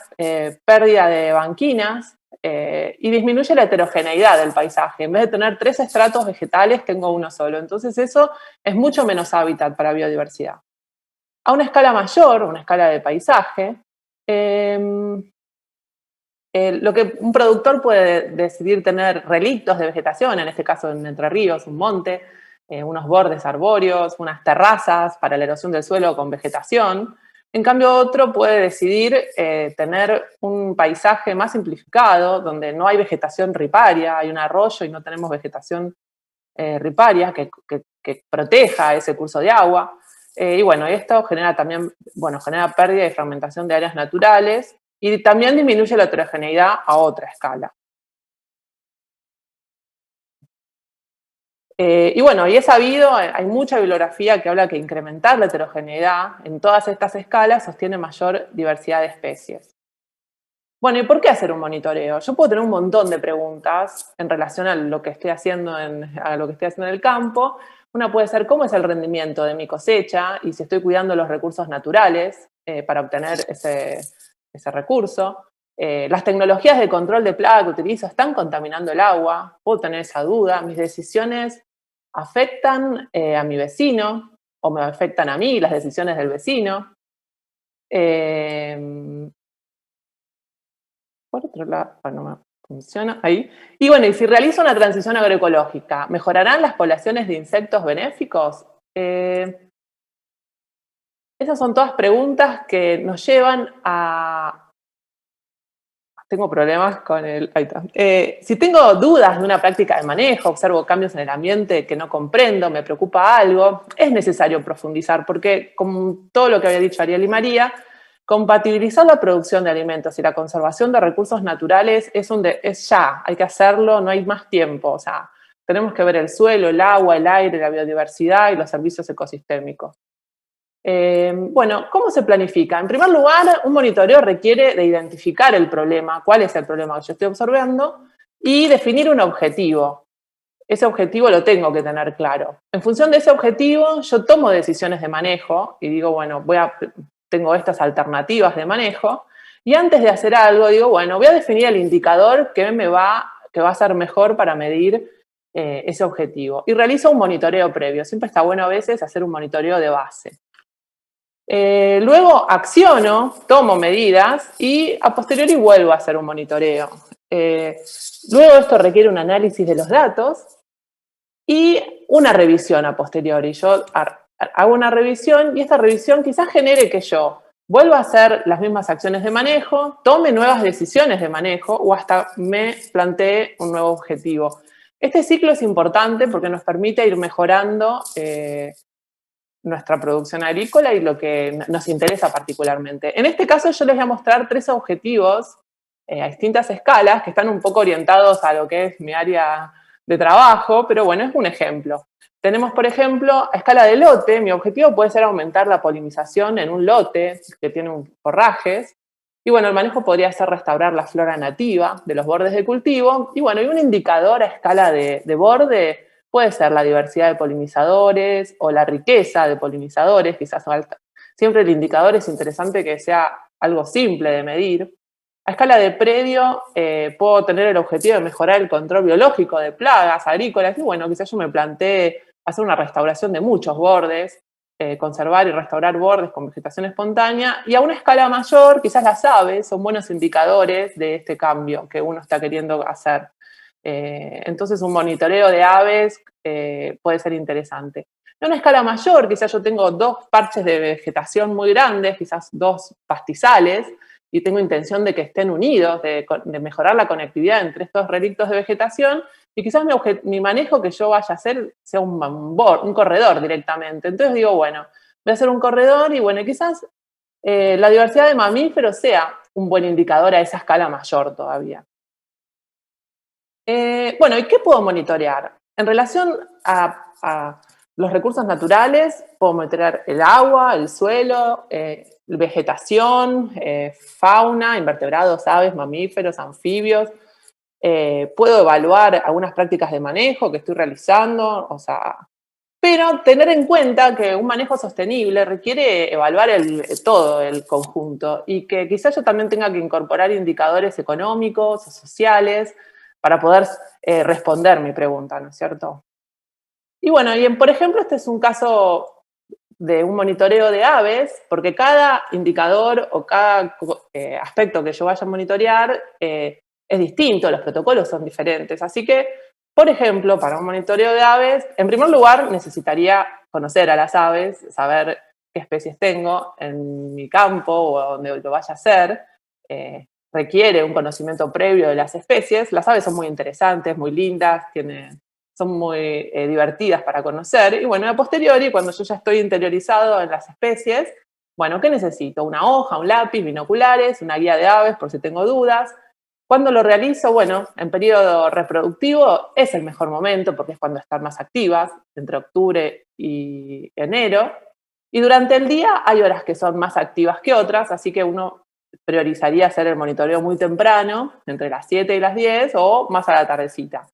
pérdida de banquinas y disminuye la heterogeneidad del paisaje. En vez de tener 3 estratos vegetales, tengo uno solo. Entonces eso es mucho menos hábitat para biodiversidad. A una escala mayor, una escala de paisaje, lo que un productor puede decidir tener relictos de vegetación, en este caso en Entre Ríos, un monte, unos bordes arbóreos, unas terrazas para la erosión del suelo con vegetación. En cambio, otro puede decidir tener un paisaje más simplificado, donde no hay vegetación riparia, hay un arroyo y no tenemos vegetación riparia que proteja ese curso de agua. Y bueno, esto genera también, genera pérdida y fragmentación de áreas naturales y también disminuye la heterogeneidad a otra escala. Y bueno, y es sabido, hay mucha bibliografía que habla que incrementar la heterogeneidad en todas estas escalas sostiene mayor diversidad de especies. Bueno, ¿y por qué hacer un monitoreo? Yo puedo tener un montón de preguntas en relación a lo que estoy haciendo en el campo. Una puede ser, ¿cómo es el rendimiento de mi cosecha? Y si estoy cuidando los recursos naturales para obtener ese recurso. Las tecnologías de control de plaga que utilizo están contaminando el agua. Puedo tener esa duda. ¿Mis decisiones afectan a mi vecino? ¿O me afectan a mí las decisiones del vecino? Por otro lado, no me funciona ahí. Y bueno, y si realizo una transición agroecológica, ¿mejorarán las poblaciones de insectos benéficos? Esas son todas preguntas que nos llevan a... Tengo problemas con el... Ahí está. Si tengo dudas de una práctica de manejo, observo cambios en el ambiente que no comprendo, me preocupa algo, es necesario profundizar, porque como todo lo que había dicho Ariel y María, compatibilizar la producción de alimentos y la conservación de recursos naturales es ya, hay que hacerlo, no hay más tiempo. O sea, tenemos que ver el suelo, el agua, el aire, la biodiversidad y los servicios ecosistémicos. Bueno, ¿cómo se planifica? En primer lugar, un monitoreo requiere de identificar el problema, cuál es el problema que yo estoy observando, y definir un objetivo. Ese objetivo lo tengo que tener claro. En función de ese objetivo, yo tomo decisiones de manejo y digo, bueno, tengo estas alternativas de manejo, y antes de hacer algo digo, bueno, voy a definir el indicador que va a ser mejor para medir ese objetivo. Y realizo un monitoreo previo. Siempre está bueno a veces hacer un monitoreo de base. Luego acciono, tomo medidas y a posteriori vuelvo a hacer un monitoreo. Luego esto requiere un análisis de los datos y una revisión a posteriori. Yo hago una revisión y esta revisión quizás genere que yo vuelva a hacer las mismas acciones de manejo, tome nuevas decisiones de manejo o hasta me plantee un nuevo objetivo. Este ciclo es importante porque nos permite ir mejorando nuestra producción agrícola y lo que nos interesa particularmente. En este caso yo les voy a mostrar 3 objetivos a distintas escalas que están un poco orientados a lo que es mi área de trabajo, pero bueno, es un ejemplo. Tenemos, por ejemplo, a escala de lote, mi objetivo puede ser aumentar la polinización en un lote que tiene forrajes, y bueno, el manejo podría ser restaurar la flora nativa de los bordes de cultivo, y bueno, y un indicador a escala de borde puede ser la diversidad de polinizadores o la riqueza de polinizadores, quizás siempre el indicador es interesante que sea algo simple de medir. A escala de predio puedo tener el objetivo de mejorar el control biológico de plagas agrícolas y bueno, quizás yo me planteé hacer una restauración de muchos bordes, conservar y restaurar bordes con vegetación espontánea y a una escala mayor quizás las aves son buenos indicadores de este cambio que uno está queriendo hacer. Entonces un monitoreo de aves puede ser interesante. En una escala mayor, quizás yo tengo 2 parches de vegetación muy grandes, quizás 2 pastizales, y tengo intención de que estén unidos, de mejorar la conectividad entre estos relictos de vegetación, y quizás mi manejo que yo vaya a hacer sea un corredor directamente. Entonces digo, bueno, voy a hacer un corredor y bueno, quizás la diversidad de mamíferos sea un buen indicador a esa escala mayor todavía. Bueno, ¿y qué puedo monitorear? En relación a los recursos naturales, puedo monitorear el agua, el suelo, vegetación, fauna, invertebrados, aves, mamíferos, anfibios. Puedo evaluar algunas prácticas de manejo que estoy realizando, pero tener en cuenta que un manejo sostenible requiere evaluar todo el conjunto y que quizás yo también tenga que incorporar indicadores económicos o sociales para poder responder mi pregunta, ¿no es cierto? Y bueno, por ejemplo, este es un caso de un monitoreo de aves, porque cada indicador o cada aspecto que yo vaya a monitorear es distinto, los protocolos son diferentes. Así que, por ejemplo, para un monitoreo de aves, en primer lugar necesitaría conocer a las aves, saber qué especies tengo en mi campo o donde lo vaya a hacer. Requiere un conocimiento previo de las especies. Las aves son muy interesantes, muy lindas, son muy divertidas para conocer. Y bueno, a posteriori, cuando yo ya estoy interiorizado en las especies, bueno, ¿qué necesito? Una hoja, un lápiz, binoculares, una guía de aves por si tengo dudas. ¿Cuándo lo realizo? Bueno, en periodo reproductivo es el mejor momento porque es cuando están más activas, entre octubre y enero. Y durante el día hay horas que son más activas que otras, así que uno priorizaría hacer el monitoreo muy temprano, entre las 7 y las 10 o más a la tardecita.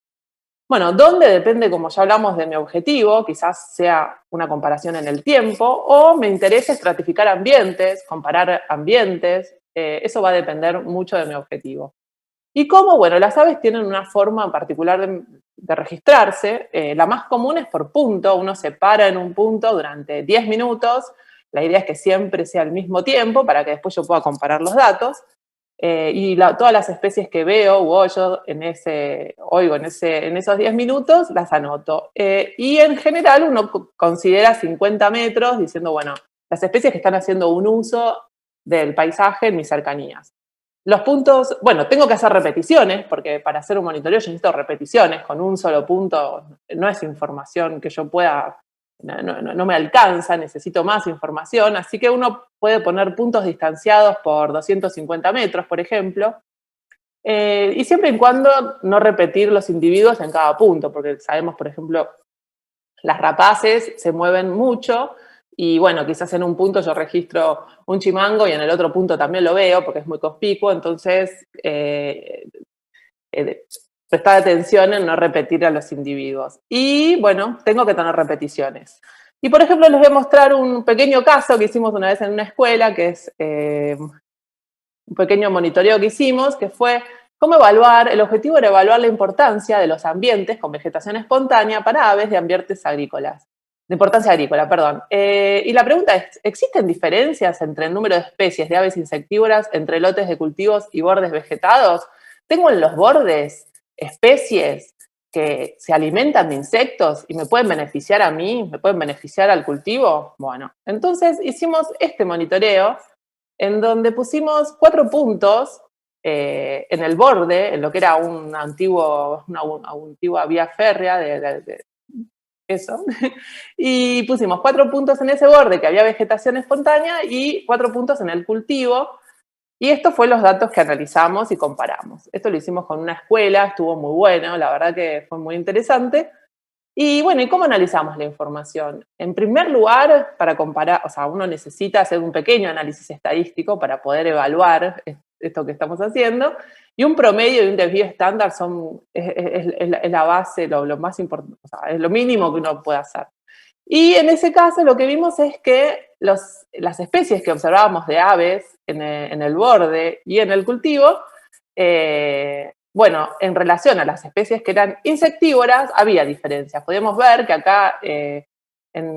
Bueno, ¿dónde? Depende, como ya hablamos, de mi objetivo, quizás sea una comparación en el tiempo, o me interesa estratificar ambientes, comparar ambientes, eso va a depender mucho de mi objetivo. ¿Y cómo? Bueno, las aves tienen una forma particular de registrarse, la más común es por punto, uno se para en un punto durante 10 minutos, la idea es que siempre sea al mismo tiempo para que después yo pueda comparar los datos, y todas las especies que veo u oigo en esos 10 minutos las anoto. Y en general uno considera 50 metros diciendo, bueno, las especies que están haciendo un uso del paisaje en mis cercanías. Los puntos, bueno, tengo que hacer repeticiones, porque para hacer un monitoreo yo necesito repeticiones, con un solo punto no es información que yo pueda, no me alcanza, necesito más información, así que uno puede poner puntos distanciados por 250 metros, por ejemplo, y siempre y cuando no repetir los individuos en cada punto, porque sabemos, por ejemplo, las rapaces se mueven mucho, y bueno, quizás en un punto yo registro un chimango y en el otro punto también lo veo porque es muy conspicuo, entonces prestar atención en no repetir a los individuos. Y bueno, tengo que tener repeticiones. Y por ejemplo les voy a mostrar un pequeño caso que hicimos una vez en una escuela, que es un pequeño monitoreo que hicimos, que fue ¿Cómo evaluar? El objetivo era evaluar la importancia de los ambientes con vegetación espontánea para aves de ambientes agrícolas. De importancia agrícola, perdón. Y la pregunta es, ¿existen diferencias entre el número de especies de aves insectívoras entre lotes de cultivos y bordes vegetados? ¿Tengo en los bordes especies que se alimentan de insectos y me pueden beneficiar a mí, me pueden beneficiar al cultivo? Bueno, entonces hicimos este monitoreo en donde pusimos 4 puntos en el borde, en lo que era una antigua vía férrea de eso, y pusimos 4 puntos en ese borde que había vegetación espontánea y 4 puntos en el cultivo, y estos fueron los datos que analizamos y comparamos. Esto lo hicimos con una escuela, estuvo muy bueno, la verdad que fue muy interesante. Y bueno, ¿y cómo analizamos la información? En primer lugar, para comparar, o sea, uno necesita hacer un pequeño análisis estadístico para poder evaluar esto que estamos haciendo, y un promedio y un desvío estándar es la base, lo más importante, o sea, es lo mínimo que uno puede hacer. Y en ese caso lo que vimos es que las especies que observábamos de aves en el borde y en el cultivo, bueno, en relación a las especies que eran insectívoras, había diferencias. Podíamos ver que acá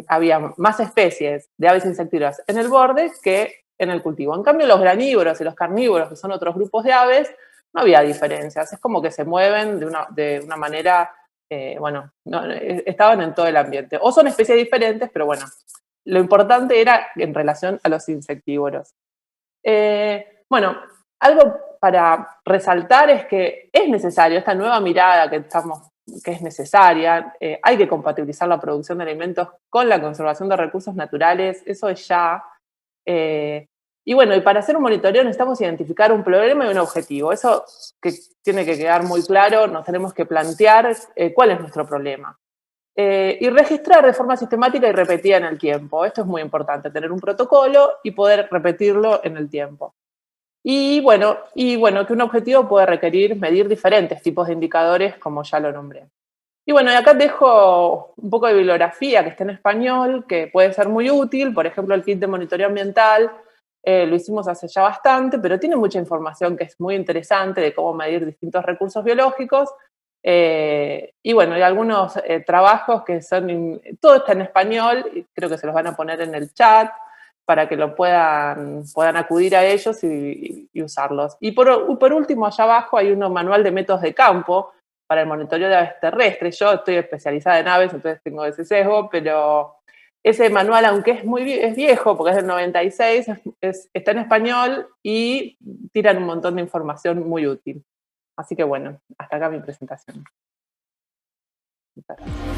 había más especies de aves insectívoras en el borde que en el cultivo. En cambio, los granívoros y los carnívoros, que son otros grupos de aves, no había diferencias. Es como que se mueven de una manera, bueno, estaban en todo el ambiente. O son especies diferentes, pero bueno, lo importante era en relación a los insectívoros. Bueno, algo para resaltar es que es necesario esta nueva mirada que es necesaria. Hay que compatibilizar la producción de alimentos con la conservación de recursos naturales, eso es ya. Y bueno, y para hacer un monitoreo necesitamos identificar un problema y un objetivo. Eso que tiene que quedar muy claro, nos tenemos que plantear cuál es nuestro problema. Y registrar de forma sistemática y repetida en el tiempo. Esto es muy importante, tener un protocolo y poder repetirlo en el tiempo. Y bueno, que un objetivo puede requerir medir diferentes tipos de indicadores, como ya lo nombré. Y bueno, y acá dejo un poco de bibliografía que está en español, que puede ser muy útil. Por ejemplo, el kit de monitoreo ambiental, lo hicimos hace ya bastante, pero tiene mucha información que es muy interesante de cómo medir distintos recursos biológicos. Y bueno, hay algunos trabajos que todo está en español, y creo que se los van a poner en el chat para que lo puedan acudir a ellos y usarlos. Y por último, allá abajo hay un manual de métodos de campo para el monitoreo de aves terrestres. Yo estoy especializada en aves, entonces tengo ese sesgo, pero ese manual, aunque es viejo, porque es del 96, está en español y tiran un montón de información muy útil. Así que bueno, hasta acá mi presentación. Muchas gracias.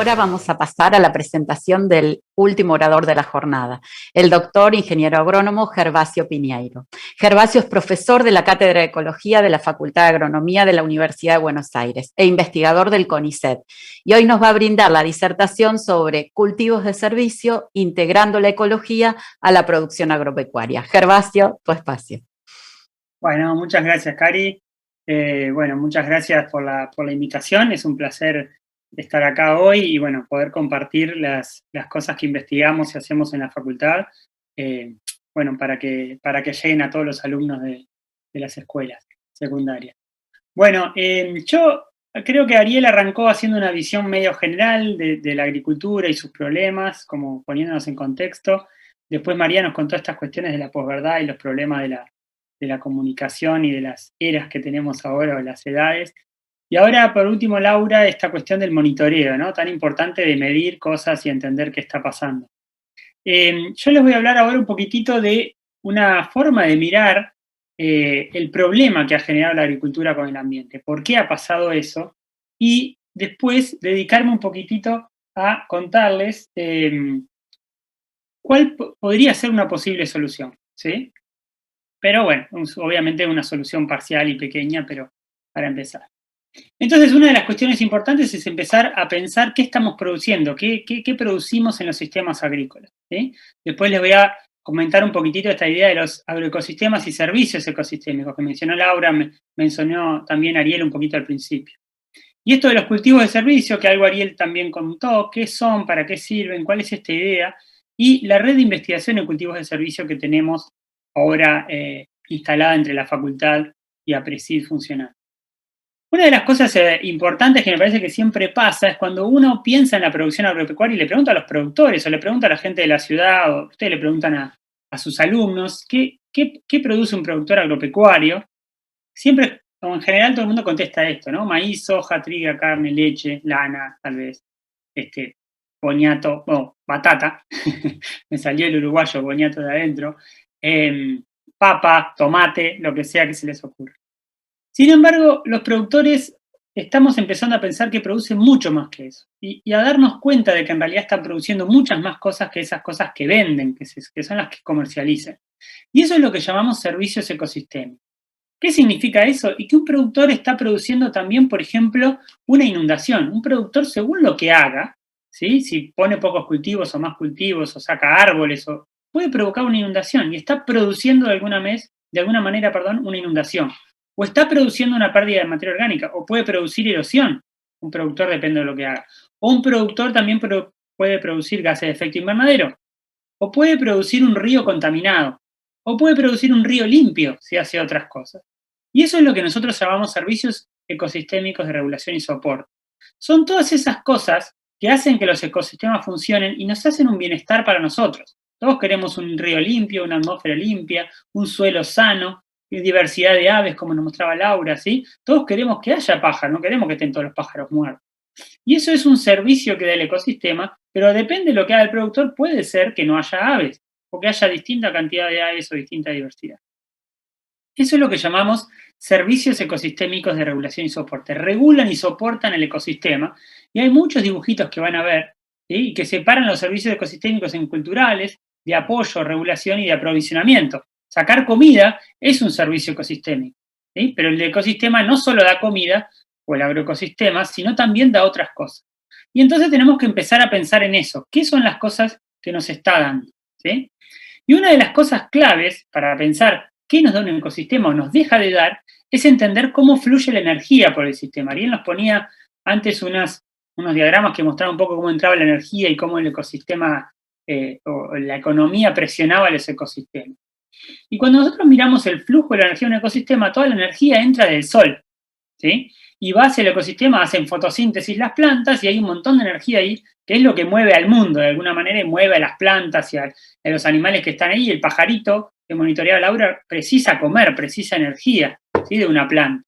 ahora vamos a pasar a la presentación del último orador de la jornada, el doctor ingeniero agrónomo Gervasio Piñeiro. Gervasio es profesor de la Cátedra de Ecología de la Facultad de Agronomía de la Universidad de Buenos Aires e investigador del CONICET. Y hoy nos va a brindar la disertación sobre cultivos de servicio, integrando la ecología a la producción agropecuaria. Gervasio, tu espacio. Bueno, muchas gracias, Cari. Bueno, muchas gracias por la invitación. Es un placer estar acá hoy y, bueno, poder compartir las cosas que investigamos y hacemos en la facultad, bueno, para que lleguen a todos los alumnos de las escuelas secundarias. Bueno, yo creo que Ariel arrancó haciendo una visión medio general de la agricultura y sus problemas, como poniéndonos en contexto. Después María nos contó estas cuestiones de la posverdad y los problemas de la comunicación y de las eras que tenemos ahora, o las edades. Y ahora, por último, Laura, esta cuestión del monitoreo, ¿no? Tan importante de medir cosas y entender qué está pasando. Yo les voy a hablar ahora un poquitito de una forma de mirar el problema que ha generado la agricultura con el ambiente. ¿Por qué ha pasado eso? Y después dedicarme un poquitito a contarles cuál podría ser una posible solución, ¿sí? Pero bueno, obviamente una solución parcial y pequeña, pero para empezar. Entonces, una de las cuestiones importantes es empezar a pensar qué estamos produciendo, qué producimos en los sistemas agrícolas, ¿sí? Después les voy a comentar un poquitito esta idea de los agroecosistemas y servicios ecosistémicos que mencionó Laura, mencionó también Ariel un poquito al principio. Y esto de los cultivos de servicio, que algo Ariel también contó, qué son, para qué sirven, cuál es esta idea, y la red de investigación en cultivos de servicio que tenemos ahora instalada entre la facultad y APRESID funcionando. Una de las cosas importantes que me parece que siempre pasa es cuando uno piensa en la producción agropecuaria y le pregunta a los productores o le pregunta a la gente de la ciudad o ustedes le preguntan a sus alumnos ¿qué produce un productor agropecuario? Siempre, o en general, todo el mundo contesta esto, ¿no? Maíz, soja, trigo, carne, leche, lana, tal vez, boniato, batata, me salió el uruguayo boniato de adentro, papa, tomate, lo que sea que se les ocurra. Sin embargo, los productores estamos empezando a pensar que producen mucho más que eso y a darnos cuenta de que en realidad están produciendo muchas más cosas que esas cosas que venden, que son las que comercializan. Y eso es lo que llamamos servicios ecosistémicos. ¿Qué significa eso? Y que un productor está produciendo también, por ejemplo, una inundación. Un productor, según lo que haga, ¿sí? Si pone pocos cultivos o más cultivos o saca árboles, puede provocar una inundación y está produciendo de alguna manera, una inundación. O está produciendo una pérdida de materia orgánica, o puede producir erosión. Un productor depende de lo que haga. O un productor también puede producir gases de efecto invernadero. O puede producir un río contaminado. O puede producir un río limpio si hace otras cosas. Y eso es lo que nosotros llamamos servicios ecosistémicos de regulación y soporte. Son todas esas cosas que hacen que los ecosistemas funcionen y nos hacen un bienestar para nosotros. Todos queremos un río limpio, una atmósfera limpia, un suelo sano, diversidad de aves, como nos mostraba Laura, ¿sí? Todos queremos que haya pájaros, no queremos que estén todos los pájaros muertos. Y eso es un servicio que da el ecosistema, pero depende de lo que haga el productor, puede ser que no haya aves, o que haya distinta cantidad de aves o distinta diversidad. Eso es lo que llamamos servicios ecosistémicos de regulación y soporte. Regulan y soportan el ecosistema, y hay muchos dibujitos que van a ver, ¿sí? Que separan los servicios ecosistémicos en culturales, de apoyo, regulación y de aprovisionamiento. Sacar comida es un servicio ecosistémico, ¿sí? Pero el ecosistema no solo da comida, o el agroecosistema, sino también da otras cosas. Y entonces tenemos que empezar a pensar en eso. ¿Qué son las cosas que nos está dando? ¿Sí? Y una de las cosas claves para pensar qué nos da un ecosistema o nos deja de dar es entender cómo fluye la energía por el sistema. Ariel nos ponía antes unos diagramas que mostraban un poco cómo entraba la energía y cómo el ecosistema o la economía presionaba los ecosistemas. Y cuando nosotros miramos el flujo de la energía en un ecosistema, toda la energía entra del sol, ¿sí? Y va hacia el ecosistema, hacen fotosíntesis las plantas y hay un montón de energía ahí, que es lo que mueve al mundo, de alguna manera, y mueve a las plantas y a los animales que están ahí. El pajarito que monitoreaba Laura precisa comer, precisa energía, ¿sí? De una planta.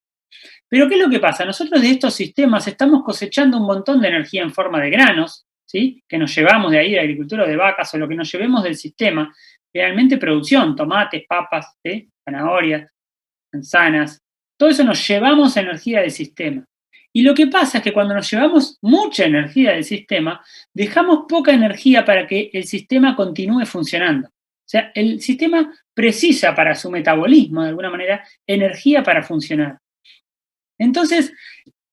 Pero ¿qué es lo que pasa? Nosotros de estos sistemas estamos cosechando un montón de energía en forma de granos, ¿sí? Que nos llevamos de ahí, de agricultura o de vacas, o lo que nos llevemos del sistema. Realmente producción, tomates, papas, ¿sí? Zanahorias, manzanas, todo eso nos llevamos energía del sistema. Y lo que pasa es que cuando nos llevamos mucha energía del sistema, dejamos poca energía para que el sistema continúe funcionando. O sea, el sistema precisa para su metabolismo, de alguna manera, energía para funcionar. Entonces,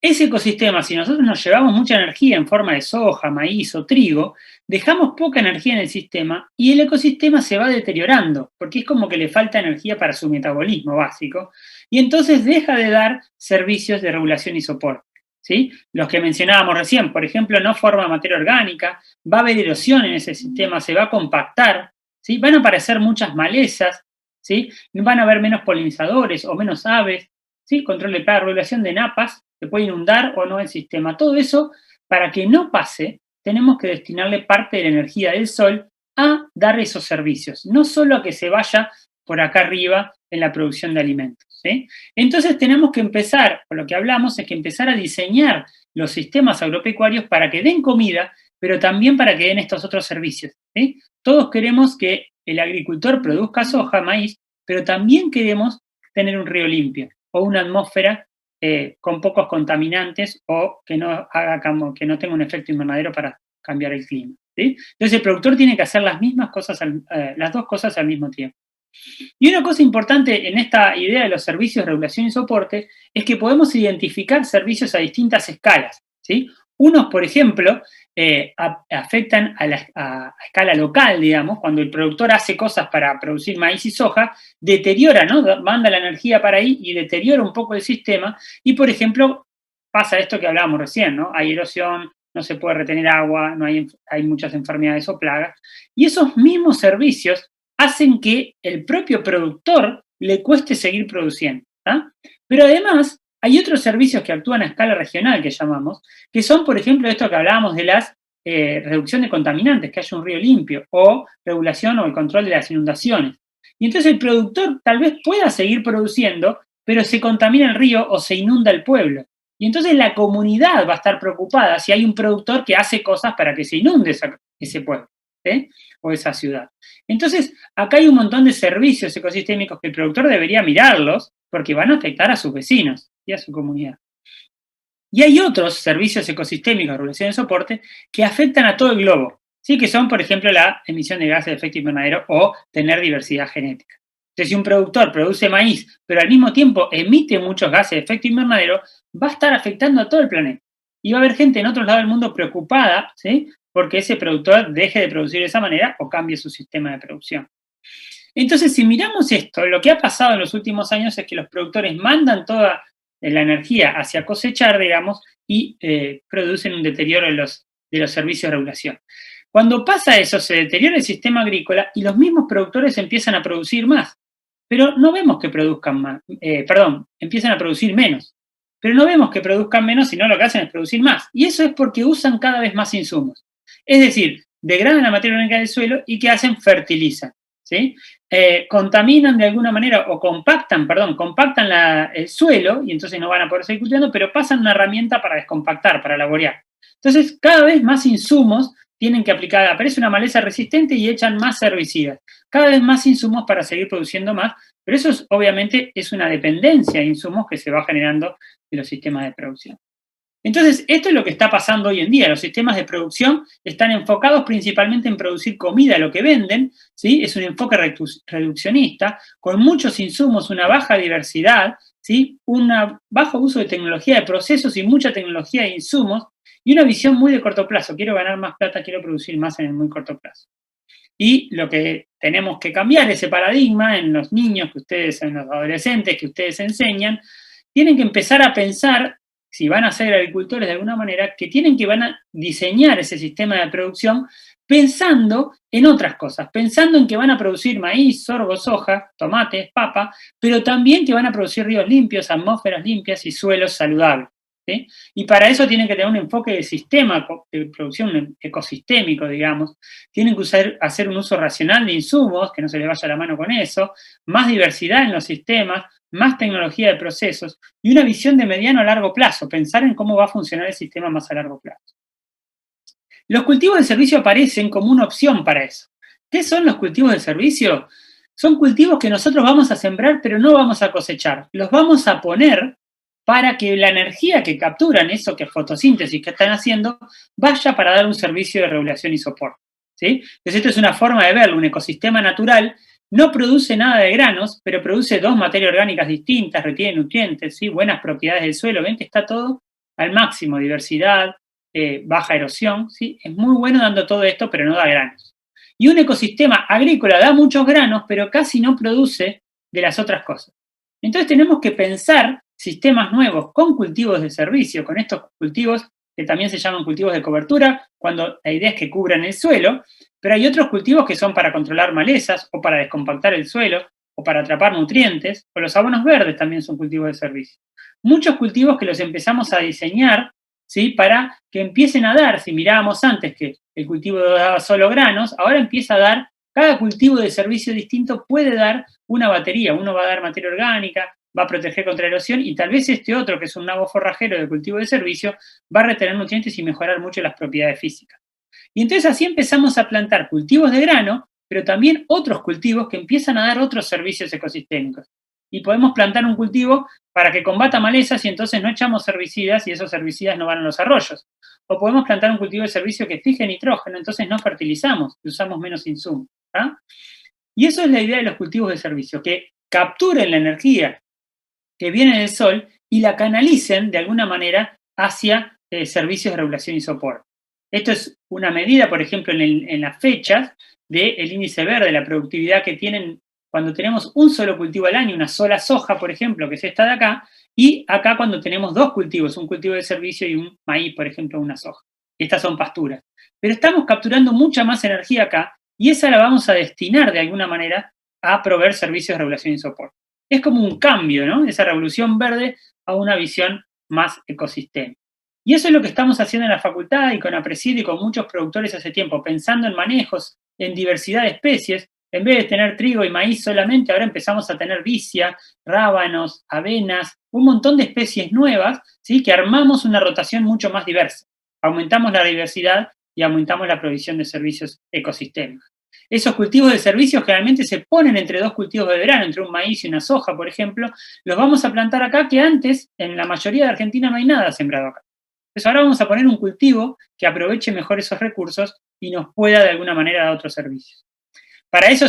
ese ecosistema, si nosotros nos llevamos mucha energía en forma de soja, maíz o trigo, dejamos poca energía en el sistema y el ecosistema se va deteriorando, porque es como que le falta energía para su metabolismo básico, y entonces deja de dar servicios de regulación y soporte, ¿sí? Los que mencionábamos recién, por ejemplo, no forma materia orgánica, va a haber erosión en ese sistema, se va a compactar, ¿sí? Van a aparecer muchas malezas, ¿sí? Van a haber menos polinizadores o menos aves, ¿sí? Control de plaga, regulación de napas, se puede inundar o no el sistema. Todo eso, para que no pase, tenemos que destinarle parte de la energía del sol a dar esos servicios, no solo a que se vaya por acá arriba en la producción de alimentos, ¿sí? Entonces tenemos que empezar, por lo que hablamos, es que empezar a diseñar los sistemas agropecuarios para que den comida, pero también para que den estos otros servicios, ¿sí? Todos queremos que el agricultor produzca soja, maíz, pero también queremos tener un río limpio o una atmósfera con pocos contaminantes o que no tenga un efecto invernadero para cambiar el clima, ¿sí? Entonces el productor tiene que hacer las mismas cosas, las dos cosas al mismo tiempo. Y una cosa importante en esta idea de los servicios, regulación y soporte es que podemos identificar servicios a distintas escalas, ¿sí? Unos, por ejemplo, afectan a escala local, digamos, cuando el productor hace cosas para producir maíz y soja, deteriora, ¿no? Manda la energía para ahí y deteriora un poco el sistema. Y, por ejemplo, pasa esto que hablábamos recién, ¿no? Hay erosión, no se puede retener agua, hay muchas enfermedades o plagas. Y esos mismos servicios hacen que el propio productor le cueste seguir produciendo, ¿tá? Pero además, hay otros servicios que actúan a escala regional, que llamamos, que son, por ejemplo, esto que hablábamos de la reducción de contaminantes, que haya un río limpio, o regulación o el control de las inundaciones. Y entonces el productor tal vez pueda seguir produciendo, pero se contamina el río o se inunda el pueblo. Y entonces la comunidad va a estar preocupada si hay un productor que hace cosas para que se inunde ese pueblo, ¿sí? O esa ciudad. Entonces, acá hay un montón de servicios ecosistémicos que el productor debería mirarlos porque van a afectar a sus vecinos y a su comunidad. Y hay otros servicios ecosistémicos, regulación y soporte, que afectan a todo el globo, ¿sí? Que son, por ejemplo, la emisión de gases de efecto invernadero o tener diversidad genética. Entonces, si un productor produce maíz, pero al mismo tiempo emite muchos gases de efecto invernadero, va a estar afectando a todo el planeta. Y va a haber gente en otros lados del mundo preocupada, ¿sí? Porque ese productor deje de producir de esa manera o cambie su sistema de producción. Entonces, si miramos esto, lo que ha pasado en los últimos años es que los productores mandan toda la energía hacia cosechar, digamos, y producen un deterioro de los servicios de regulación. Cuando pasa eso, se deteriora el sistema agrícola y los mismos productores empiezan a producir más. Pero no vemos que produzcan más, empiezan a producir menos. Pero no vemos que produzcan menos, sino lo que hacen es producir más. Y eso es porque usan cada vez más insumos. Es decir, degradan la materia orgánica del suelo y ¿qué hacen? Fertilizan, ¿sí? Contaminan de alguna manera o compactan el suelo y entonces no van a poder seguir cultivando, pero pasan una herramienta para descompactar, para laborear. Entonces, cada vez más insumos tienen que aplicar, aparece una maleza resistente y echan más herbicidas. Cada vez más insumos para seguir produciendo más, pero eso obviamente es una dependencia de insumos que se va generando de los sistemas de producción. Entonces, esto es lo que está pasando hoy en día. Los sistemas de producción están enfocados principalmente en producir comida, lo que venden, ¿sí? Es un enfoque reduccionista, con muchos insumos, una baja diversidad, ¿sí? Un bajo uso de tecnología de procesos y mucha tecnología de insumos, y una visión muy de corto plazo. Quiero ganar más plata, quiero producir más en el muy corto plazo. Y lo que tenemos que cambiar ese paradigma en los niños, en los adolescentes que ustedes enseñan, tienen que empezar a pensar, si van a ser agricultores de alguna manera, que van a diseñar ese sistema de producción pensando en otras cosas, pensando en que van a producir maíz, sorgo, soja, tomates, papa, pero también que van a producir ríos limpios, atmósferas limpias y suelos saludables, ¿sí? Y para eso tienen que tener un enfoque de sistema de producción ecosistémico, digamos. Tienen que hacer un uso racional de insumos, que no se les vaya la mano con eso, más diversidad en los sistemas, más tecnología de procesos y una visión de mediano a largo plazo, pensar en cómo va a funcionar el sistema más a largo plazo. Los cultivos de servicio aparecen como una opción para eso. ¿Qué son los cultivos de servicio? Son cultivos que nosotros vamos a sembrar pero no vamos a cosechar. Los vamos a poner para que la energía que capturan, eso que es fotosíntesis que están haciendo, vaya para dar un servicio de regulación y soporte, ¿sí? Entonces, esto es una forma de verlo. Un ecosistema natural no produce nada de granos, pero produce 2 materias orgánicas distintas, retiene nutrientes, ¿sí? Buenas propiedades del suelo. Ven que está todo al máximo, diversidad, baja erosión, ¿sí? Es muy bueno dando todo esto, pero no da granos. Y un ecosistema agrícola da muchos granos, pero casi no produce de las otras cosas. Entonces tenemos que pensar sistemas nuevos con cultivos de servicio, con estos cultivos que también se llaman cultivos de cobertura, cuando la idea es que cubran el suelo, pero hay otros cultivos que son para controlar malezas, o para descompactar el suelo, o para atrapar nutrientes, o los abonos verdes también son cultivos de servicio. Muchos cultivos que los empezamos a diseñar, ¿sí? Para que empiecen a dar, si mirábamos antes que el cultivo daba solo granos, ahora empieza a dar, cada cultivo de servicio distinto puede dar una batería. Uno va a dar materia orgánica, va a proteger contra erosión, y tal vez este otro, que es un nabo forrajero de cultivo de servicio, va a retener nutrientes y mejorar mucho las propiedades físicas. Y entonces así empezamos a plantar cultivos de grano, pero también otros cultivos que empiezan a dar otros servicios ecosistémicos. Y podemos plantar un cultivo para que combata malezas y entonces no echamos herbicidas y esos herbicidas no van a los arroyos. O podemos plantar un cultivo de servicio que fije nitrógeno, entonces no fertilizamos y usamos menos insumos, ¿tá? Y eso es la idea de los cultivos de servicio, que capturen la energía que viene del sol y la canalicen de alguna manera hacia servicios de regulación y soporte. Esto es una medida, por ejemplo, en las fechas del índice verde, la productividad que tienen cuando tenemos un solo cultivo al año, una sola soja, por ejemplo, que es esta de acá, y acá cuando tenemos 2 cultivos, un cultivo de servicio y un maíz, por ejemplo, una soja. Estas son pasturas. Pero estamos capturando mucha más energía acá y esa la vamos a destinar de alguna manera a proveer servicios de regulación y soporte. Es como un cambio, ¿no? Esa revolución verde a una visión más ecosistémica. Y eso es lo que estamos haciendo en la facultad y con APRESID y con muchos productores hace tiempo, pensando en manejos, en diversidad de especies. En vez de tener trigo y maíz solamente, ahora empezamos a tener vicia, rábanos, avenas, un montón de especies nuevas, ¿sí? Que armamos una rotación mucho más diversa. Aumentamos la diversidad y aumentamos la provisión de servicios ecosistémicos. Esos cultivos de servicios generalmente se ponen entre 2 cultivos de verano, entre un maíz y una soja, por ejemplo. Los vamos a plantar acá, que antes, en la mayoría de Argentina, no hay nada sembrado acá. Entonces ahora vamos a poner un cultivo que aproveche mejor esos recursos y nos pueda de alguna manera dar otros servicios. Para eso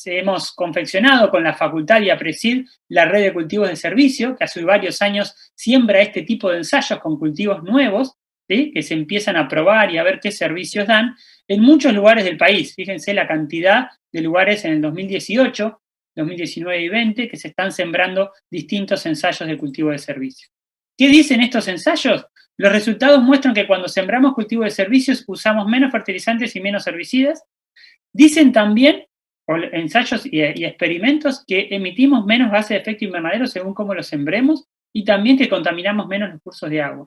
hemos confeccionado con la facultad y APRESID la red de cultivos de servicio, que hace varios años siembra este tipo de ensayos con cultivos nuevos, ¿sí? Que se empiezan a probar y a ver qué servicios dan en muchos lugares del país. Fíjense la cantidad de lugares en el 2018, 2019 y 20 que se están sembrando distintos ensayos de cultivo de servicio. ¿Qué dicen estos ensayos? Los resultados muestran que cuando sembramos cultivo de servicios usamos menos fertilizantes y menos herbicidas. Dicen también, por ensayos y experimentos, que emitimos menos gases de efecto invernadero según cómo los sembremos y también que contaminamos menos los cursos de agua.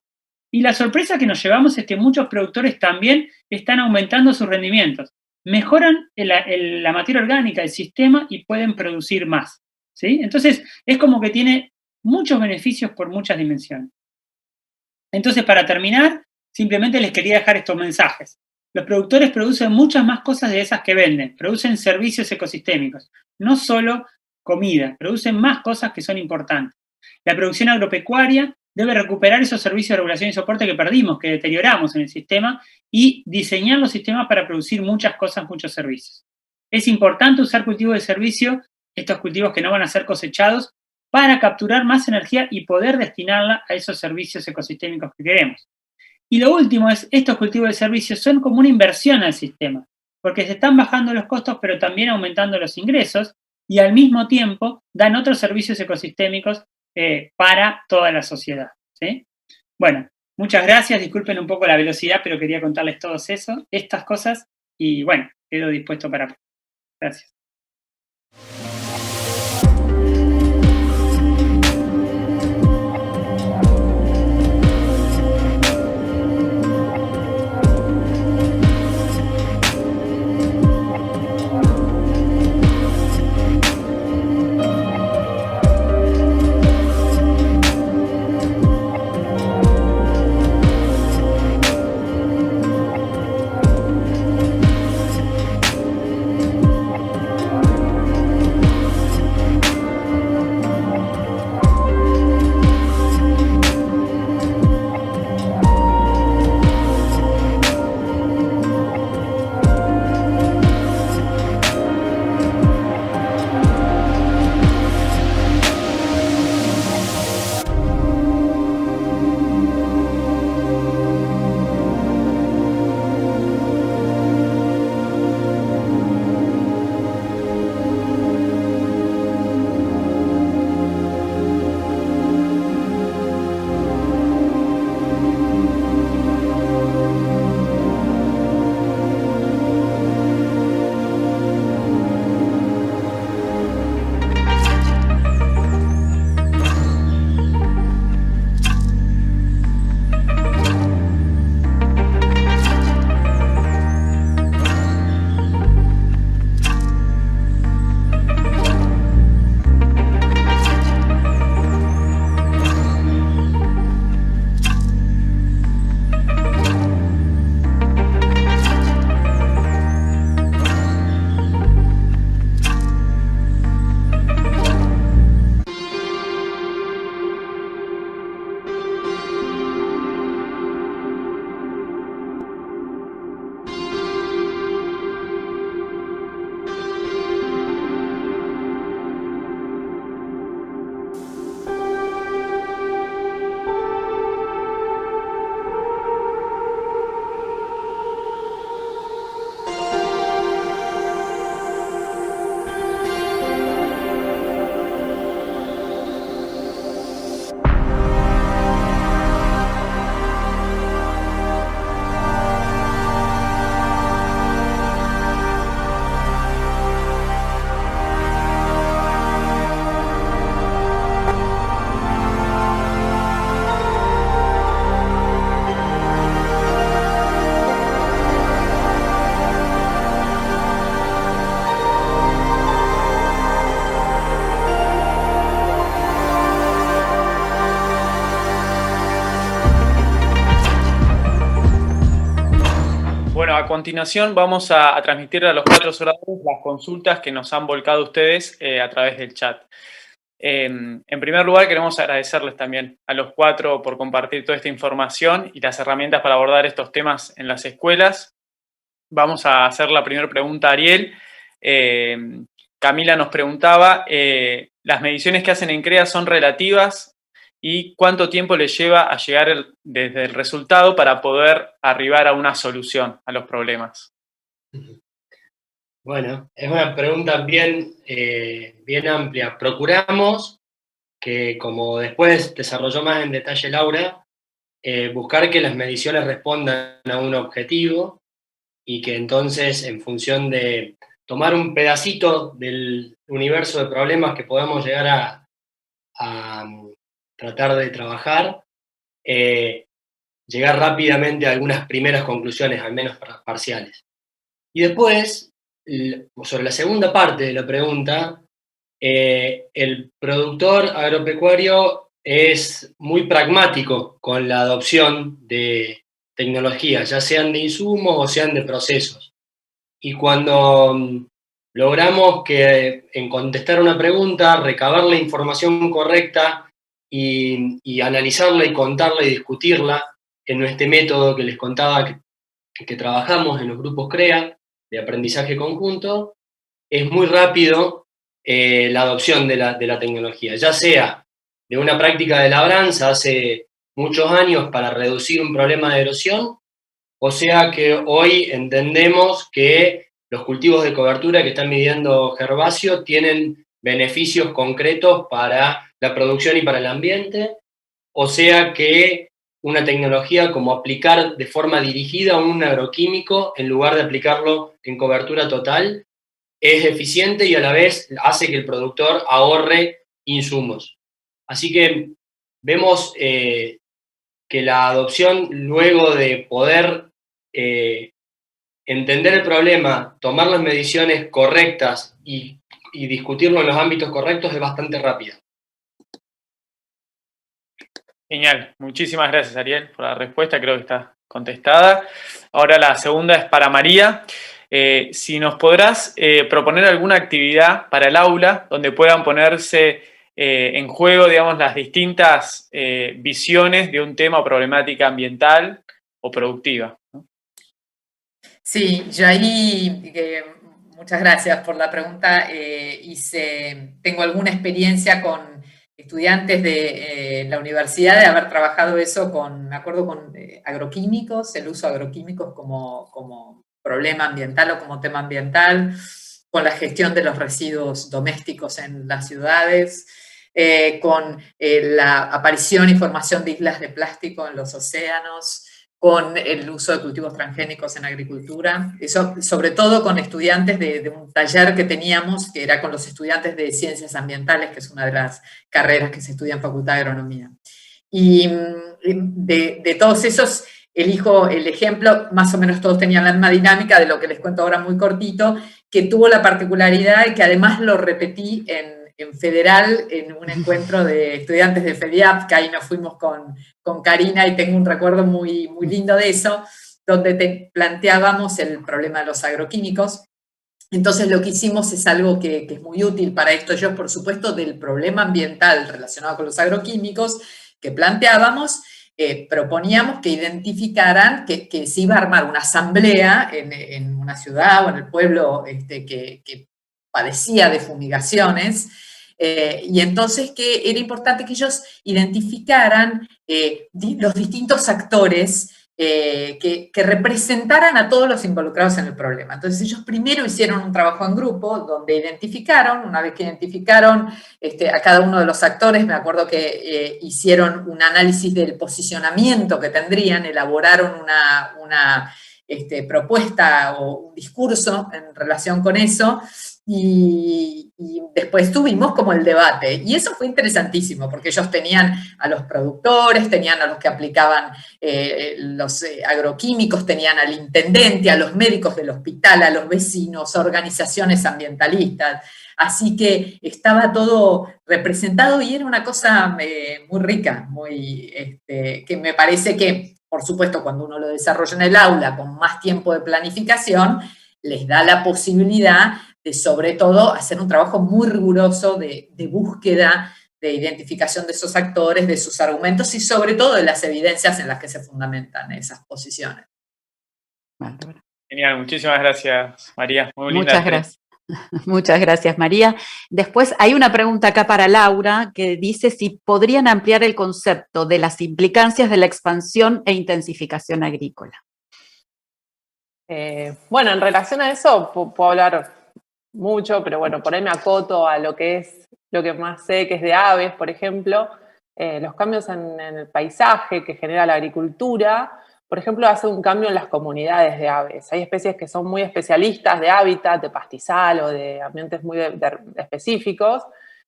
Y la sorpresa que nos llevamos es que muchos productores también están aumentando sus rendimientos. Mejoran la materia orgánica del sistema y pueden producir más, ¿sí? Entonces, es como que tiene muchos beneficios por muchas dimensiones. Entonces, para terminar, simplemente les quería dejar estos mensajes. Los productores producen muchas más cosas de esas que venden, producen servicios ecosistémicos, no solo comida, producen más cosas que son importantes. La producción agropecuaria debe recuperar esos servicios de regulación y soporte que perdimos, que deterioramos en el sistema, y diseñar los sistemas para producir muchas cosas, muchos servicios. Es importante usar cultivos de servicio, estos cultivos que no van a ser cosechados, para capturar más energía y poder destinarla a esos servicios ecosistémicos que queremos. Y lo último es, estos cultivos de servicios son como una inversión al sistema, porque se están bajando los costos, pero también aumentando los ingresos, y al mismo tiempo dan otros servicios ecosistémicos para toda la sociedad, ¿sí? Bueno, muchas gracias, disculpen un poco la velocidad, pero quería contarles todas estas cosas, y bueno, quedo dispuesto para... Gracias. a continuación vamos a transmitir a los 4 oradores las consultas que nos han volcado ustedes a través del chat. En primer lugar, queremos agradecerles también a los 4 por compartir toda esta información y las herramientas para abordar estos temas en las escuelas. Vamos a hacer la primera pregunta a Ariel. Camila nos preguntaba, ¿las mediciones que hacen en CREA son relativas? ¿Y cuánto tiempo les lleva a llegar desde el resultado para poder arribar a una solución a los problemas? Bueno, es una pregunta bien amplia. Procuramos que, como después desarrolló más en detalle Laura, buscar que las mediciones respondan a un objetivo y que entonces, en función de tomar un pedacito del universo de problemas que podamos llegar a tratar de trabajar, llegar rápidamente a algunas primeras conclusiones, al menos parciales. Y después, sobre la segunda parte de la pregunta, el productor agropecuario es muy pragmático con la adopción de tecnologías, ya sean de insumos o sean de procesos. Y cuando logramos que, en contestar una pregunta, recabar la información correcta y analizarla y contarla y discutirla en este método que les contaba que trabajamos en los grupos CREA, de aprendizaje conjunto, es muy rápido la adopción de la tecnología, ya sea de una práctica de labranza hace muchos años para reducir un problema de erosión, o sea que hoy entendemos que los cultivos de cobertura que están midiendo Gervasio tienen beneficios concretos para la producción y para el ambiente, o sea que una tecnología como aplicar de forma dirigida un agroquímico en lugar de aplicarlo en cobertura total es eficiente y a la vez hace que el productor ahorre insumos. Así que vemos que la adopción, luego de poder entender el problema, tomar las mediciones correctas y discutirlo en los ámbitos correctos, es bastante rápida. Genial, muchísimas gracias Ariel por la respuesta, creo que está contestada. Ahora la segunda es para María. Si nos podrás proponer alguna actividad para el aula donde puedan ponerse en juego, digamos, las distintas visiones de un tema o problemática ambiental o productiva, ¿no? Sí, yo ahí, muchas gracias por la pregunta, tengo alguna experiencia con estudiantes de la universidad de haber trabajado eso me acuerdo con agroquímicos, el uso de agroquímicos como problema ambiental o como tema ambiental, con la gestión de los residuos domésticos en las ciudades, con la aparición y formación de islas de plástico en los océanos, con el uso de cultivos transgénicos en agricultura, eso sobre todo con estudiantes de un taller que teníamos, que era con los estudiantes de Ciencias Ambientales, que es una de las carreras que se estudia en Facultad de Agronomía. Y de todos esos, elijo el ejemplo, más o menos todos tenían la misma dinámica de lo que les cuento ahora muy cortito, que tuvo la particularidad y que además lo repetí en Federal, en un encuentro de estudiantes de FEDIAP, que ahí nos fuimos con Karina y tengo un recuerdo muy, muy lindo de eso, donde planteábamos el problema de los agroquímicos. Entonces lo que hicimos es algo que es muy útil para esto, yo por supuesto del problema ambiental relacionado con los agroquímicos que planteábamos, proponíamos que identificaran que se iba a armar una asamblea en una ciudad o en el pueblo que padecía de fumigaciones, y entonces que era importante que ellos identificaran los distintos actores que representaran a todos los involucrados en el problema. Entonces ellos primero hicieron un trabajo en grupo donde identificaron, una vez que identificaron a cada uno de los actores, me acuerdo que hicieron un análisis del posicionamiento que tendrían, elaboraron una propuesta o un discurso en relación con eso, y después tuvimos como el debate, y eso fue interesantísimo, porque ellos tenían a los productores, tenían a los que aplicaban los agroquímicos, tenían al intendente, a los médicos del hospital, a los vecinos, organizaciones ambientalistas, así que estaba todo representado y era una cosa muy rica, que me parece que por supuesto, cuando uno lo desarrolla en el aula con más tiempo de planificación, les da la posibilidad de, sobre todo, hacer un trabajo muy riguroso de búsqueda, de identificación de esos actores, de sus argumentos y sobre todo de las evidencias en las que se fundamentan esas posiciones. Genial, muchísimas gracias, María. Muy linda. Muchas gracias. Muchas gracias, María. Después hay una pregunta acá para Laura que dice si podrían ampliar el concepto de las implicancias de la expansión e intensificación agrícola. Bueno, en relación a eso puedo hablar mucho, pero bueno, por ahí me acoto a lo que más sé, que es de aves, por ejemplo. Los cambios en el paisaje que genera la agricultura, por ejemplo, hace un cambio en las comunidades de aves. Hay especies que son muy especialistas de hábitat, de pastizal o de ambientes muy específicos,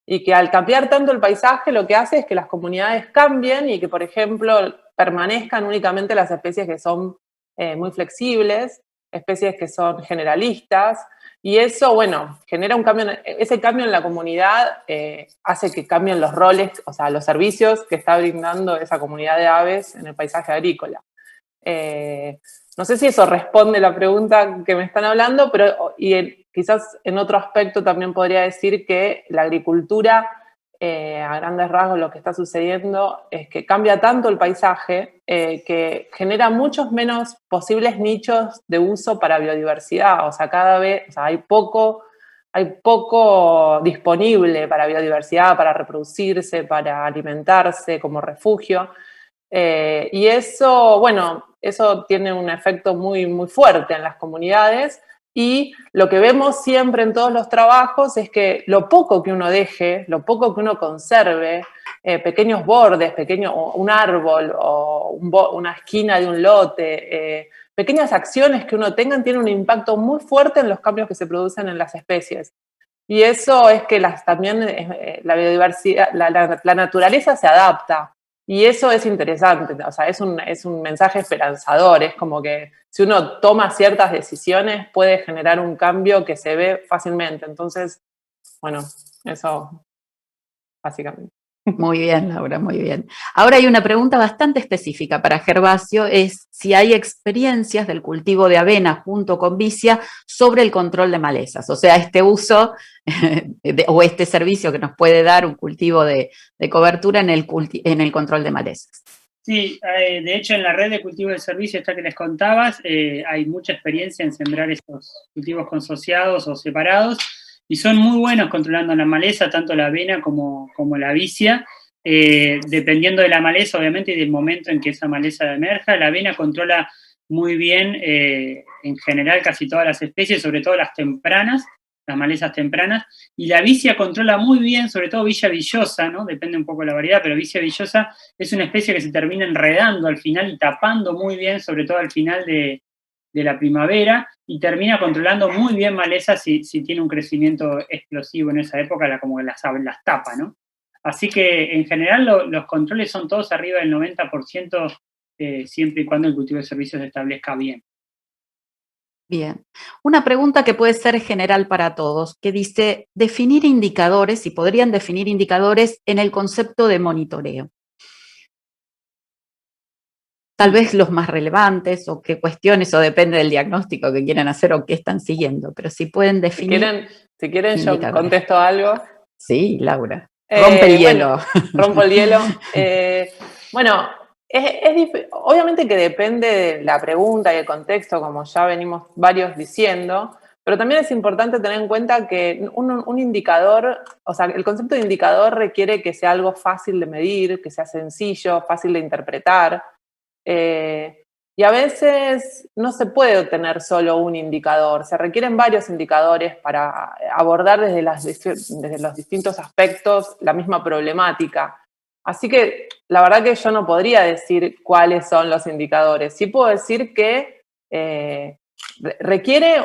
y que al cambiar tanto el paisaje lo que hace es que las comunidades cambien y que, por ejemplo, permanezcan únicamente las especies que son muy flexibles, especies que son generalistas, y eso, bueno, genera un cambio, ese cambio en la comunidad hace que cambien los roles, o sea, los servicios que está brindando esa comunidad de aves en el paisaje agrícola. No sé si eso responde a la pregunta que me están hablando, pero quizás en otro aspecto también podría decir que la agricultura, a grandes rasgos lo que está sucediendo es que cambia tanto el paisaje que genera muchos menos posibles nichos de uso para biodiversidad. O sea, cada vez hay poco disponible para biodiversidad, para reproducirse, para alimentarse como refugio. Y eso, bueno, eso tiene un efecto muy, muy fuerte en las comunidades, y lo que vemos siempre en todos los trabajos es que lo poco que uno deje, lo poco que uno conserve, pequeños bordes, un árbol o una esquina de un lote, pequeñas acciones que uno tenga tienen un impacto muy fuerte en los cambios que se producen en las especies. Y eso es que también la biodiversidad, la naturaleza se adapta. Y eso es interesante, o sea, es un mensaje esperanzador, es como que si uno toma ciertas decisiones puede generar un cambio que se ve fácilmente. Entonces, bueno, eso básicamente. Muy bien, Laura, muy bien. Ahora hay una pregunta bastante específica para Gervasio, es si hay experiencias del cultivo de avena junto con Vicia sobre el control de malezas, o sea, este uso o este servicio que nos puede dar un cultivo de cobertura en el control de malezas. Sí, de hecho en la red de cultivo de servicio esta que les contabas, hay mucha experiencia en sembrar estos cultivos consociados o separados, y son muy buenos controlando la maleza, tanto la avena como la vicia, dependiendo de la maleza, obviamente, y del momento en que esa maleza emerja. La avena controla muy bien, en general, casi todas las especies, sobre todo las tempranas, las malezas tempranas, y la vicia controla muy bien, sobre todo Vicia villosa, ¿no? Depende un poco de la variedad, pero Vicia villosa es una especie que se termina enredando al final y tapando muy bien, sobre todo al final de la primavera, y termina controlando muy bien malezas si tiene un crecimiento explosivo en esa época, como que las tapa, ¿no? Así que en general los controles son todos arriba del 90%, siempre y cuando el cultivo de servicios se establezca bien. Bien. Una pregunta que puede ser general para todos, que dice, definir indicadores, si podrían definir indicadores en el concepto de monitoreo. Tal vez los más relevantes, o qué cuestiones, o depende del diagnóstico que quieran hacer o qué están siguiendo, pero si pueden definir. Si quieren yo contesto algo. Sí, Laura. Rompe el hielo. Bueno, rompo el hielo. Bueno, obviamente que depende de la pregunta y el contexto, como ya venimos varios diciendo, pero también es importante tener en cuenta que un indicador, o sea, el concepto de indicador requiere que sea algo fácil de medir, que sea sencillo, fácil de interpretar. Y a veces no se puede obtener solo un indicador, se requieren varios indicadores para abordar desde los distintos aspectos la misma problemática. Así que la verdad que yo no podría decir cuáles son los indicadores. Sí puedo decir que requiere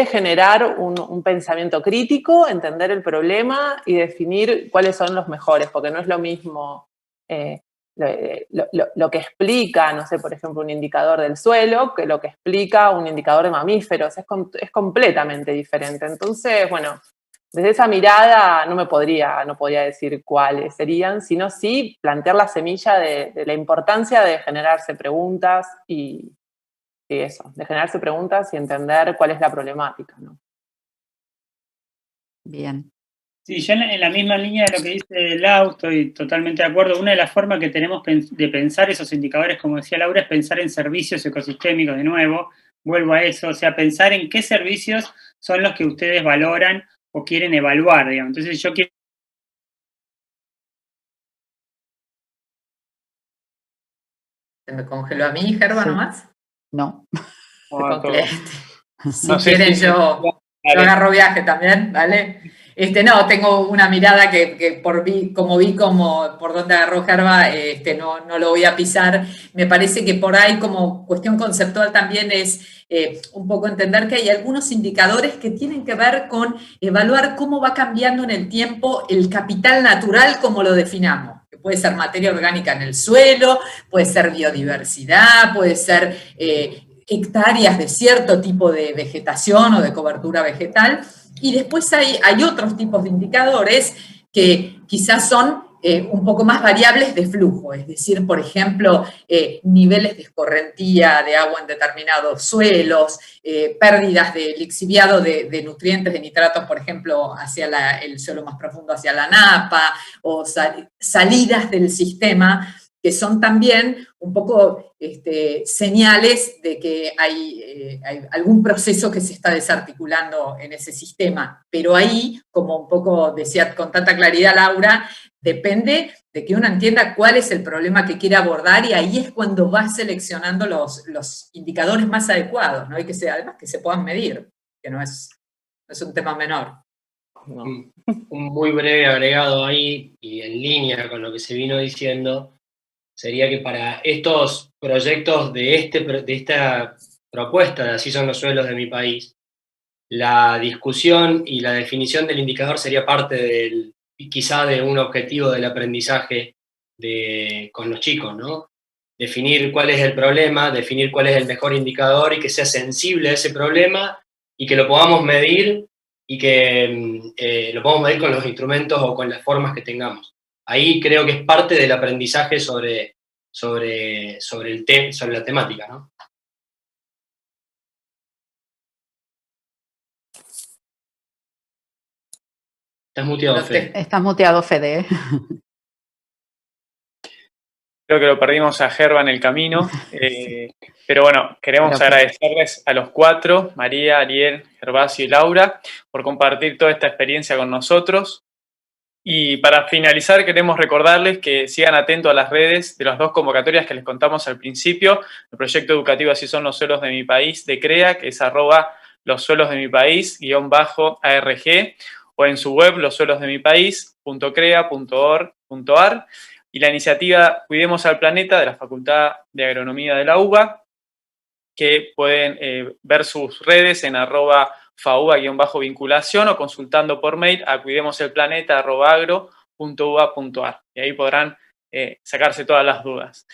generar un pensamiento crítico, entender el problema y definir cuáles son los mejores, porque no es lo mismo lo que explica, no sé, por ejemplo, un indicador del suelo que lo que explica un indicador de mamíferos. Es completamente diferente. Entonces, bueno, desde esa mirada no podría decir cuáles serían, sino sí plantear la semilla de la importancia de generarse preguntas y eso, de generarse preguntas y entender cuál es la problemática, ¿no? Bien. Sí, yo en la misma línea de lo que dice Lau, estoy totalmente de acuerdo. Una de las formas que tenemos de pensar esos indicadores, como decía Laura, es pensar en servicios ecosistémicos de nuevo. Vuelvo a eso, o sea, pensar en qué servicios son los que ustedes valoran o quieren evaluar, digamos. Entonces yo quiero... ¿Se me congeló a mí, Gerba, Sí. nomás? No. Si No sé quieren, si- yo agarro viaje también, ¿vale? No, tengo una mirada que como vi por dónde agarró Gerba, no lo voy a pisar. Me parece que por ahí, como cuestión conceptual, también es un poco entender que hay algunos indicadores que tienen que ver con evaluar cómo va cambiando en el tiempo el capital natural como lo definamos. Que puede ser materia orgánica en el suelo, puede ser biodiversidad, puede ser hectáreas de cierto tipo de vegetación o de cobertura vegetal. Y después hay otros tipos de indicadores que quizás son un poco más variables de flujo, es decir, por ejemplo, niveles de escorrentía de agua en determinados suelos, pérdidas de lixiviado de nutrientes, de nitratos, por ejemplo, hacia el suelo más profundo, hacia la napa, o salidas del sistema, que son también un poco señales de que hay algún proceso que se está desarticulando en ese sistema. Pero ahí, como un poco decía con tanta claridad Laura, depende de que uno entienda cuál es el problema que quiere abordar, y ahí es cuando va seleccionando los indicadores más adecuados, ¿no? Y además que se puedan medir, que no es un tema menor. No. Un muy breve agregado ahí, y en línea con lo que se vino diciendo, sería que para estos proyectos de esta propuesta de Así son los suelos de mi país, la discusión y la definición del indicador sería parte quizá de un objetivo del aprendizaje con los chicos, ¿no? Definir cuál es el problema, definir cuál es el mejor indicador y que sea sensible a ese problema y que lo podamos medir y que lo podamos medir con los instrumentos o con las formas que tengamos. Ahí creo que es parte del aprendizaje sobre la temática, ¿no? Estás muteado, Fede. Estás muteado, Fede. Creo que lo perdimos a Gerba en el camino, pero bueno, queremos agradecerles a los cuatro, María, Ariel, Gervasio y Laura, por compartir toda esta experiencia con nosotros. Y para finalizar, queremos recordarles que sigan atentos a las redes de las dos convocatorias que les contamos al principio: el proyecto educativo Así son los suelos de mi país de CREA, que es @losuelosdemipaís_ARG, o en su web losuelosdemipaís.crea.org.ar, y la iniciativa Cuidemos al Planeta de la Facultad de Agronomía de la UBA, que pueden ver sus redes en @fauba_vinculación o consultando por mail a cuidemoselplaneta@agro.uba.ar, y ahí podrán sacarse todas las dudas.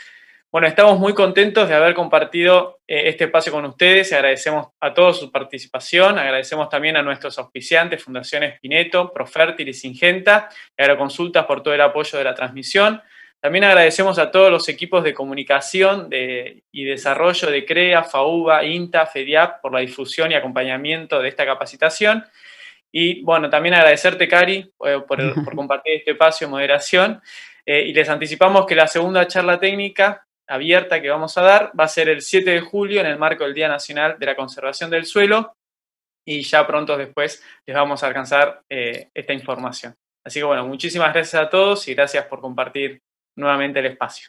Bueno, estamos muy contentos de haber compartido este espacio con ustedes y agradecemos a todos su participación. Agradecemos también a nuestros auspiciantes, Fundación Espineto, Profértil y Singenta, y Agroconsultas por todo el apoyo de la transmisión. También agradecemos a todos los equipos de comunicación y desarrollo de CREA, FAUBA, INTA, FEDIAP por la difusión y acompañamiento de esta capacitación. Y bueno, también agradecerte, Cari, por compartir este espacio de moderación. Y les anticipamos que la segunda charla técnica abierta que vamos a dar va a ser el 7 de julio en el marco del Día Nacional de la Conservación del Suelo, y ya pronto después les vamos a alcanzar esta información. Así que bueno, muchísimas gracias a todos y gracias por compartir nuevamente el espacio.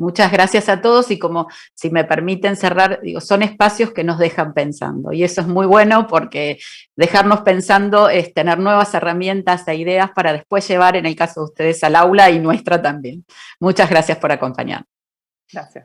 Muchas gracias a todos, y como, si me permiten cerrar, son espacios que nos dejan pensando, y eso es muy bueno, porque dejarnos pensando es tener nuevas herramientas e ideas para después llevar, en el caso de ustedes, al aula y nuestra también. Muchas gracias por acompañarnos. Gracias.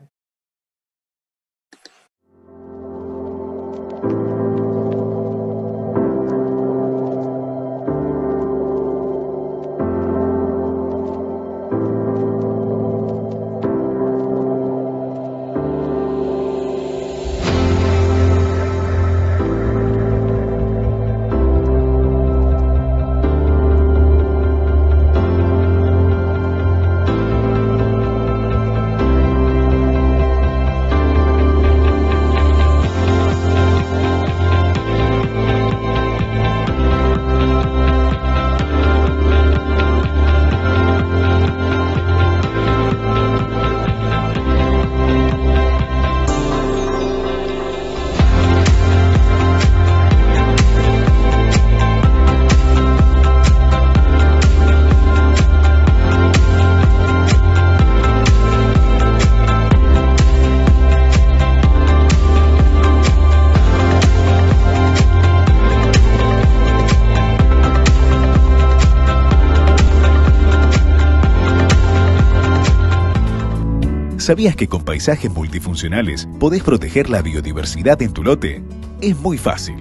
¿Sabías que con paisajes multifuncionales podés proteger la biodiversidad en tu lote? Es muy fácil.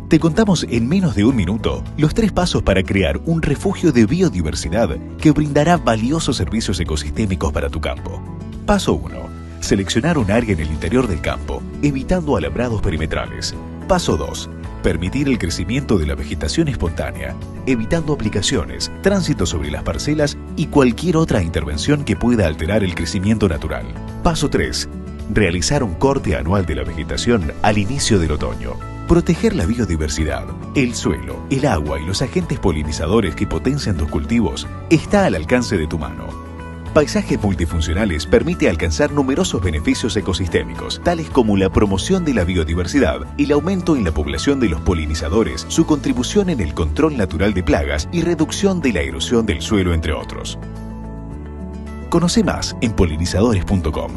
Te contamos en menos de un minuto los 3 pasos para crear un refugio de biodiversidad que brindará valiosos servicios ecosistémicos para tu campo. Paso 1. Seleccionar un área en el interior del campo, evitando alambrados perimetrales. Paso 2. Permitir el crecimiento de la vegetación espontánea, evitando aplicaciones, tránsito sobre las parcelas y cualquier otra intervención que pueda alterar el crecimiento natural. Paso 3. Realizar un corte anual de la vegetación al inicio del otoño. Proteger la biodiversidad, el suelo, el agua y los agentes polinizadores que potencian tus cultivos está al alcance de tu mano. Paisajes multifuncionales permite alcanzar numerosos beneficios ecosistémicos, tales como la promoción de la biodiversidad, el aumento en la población de los polinizadores, su contribución en el control natural de plagas y reducción de la erosión del suelo, entre otros. Conoce más en polinizadores.com.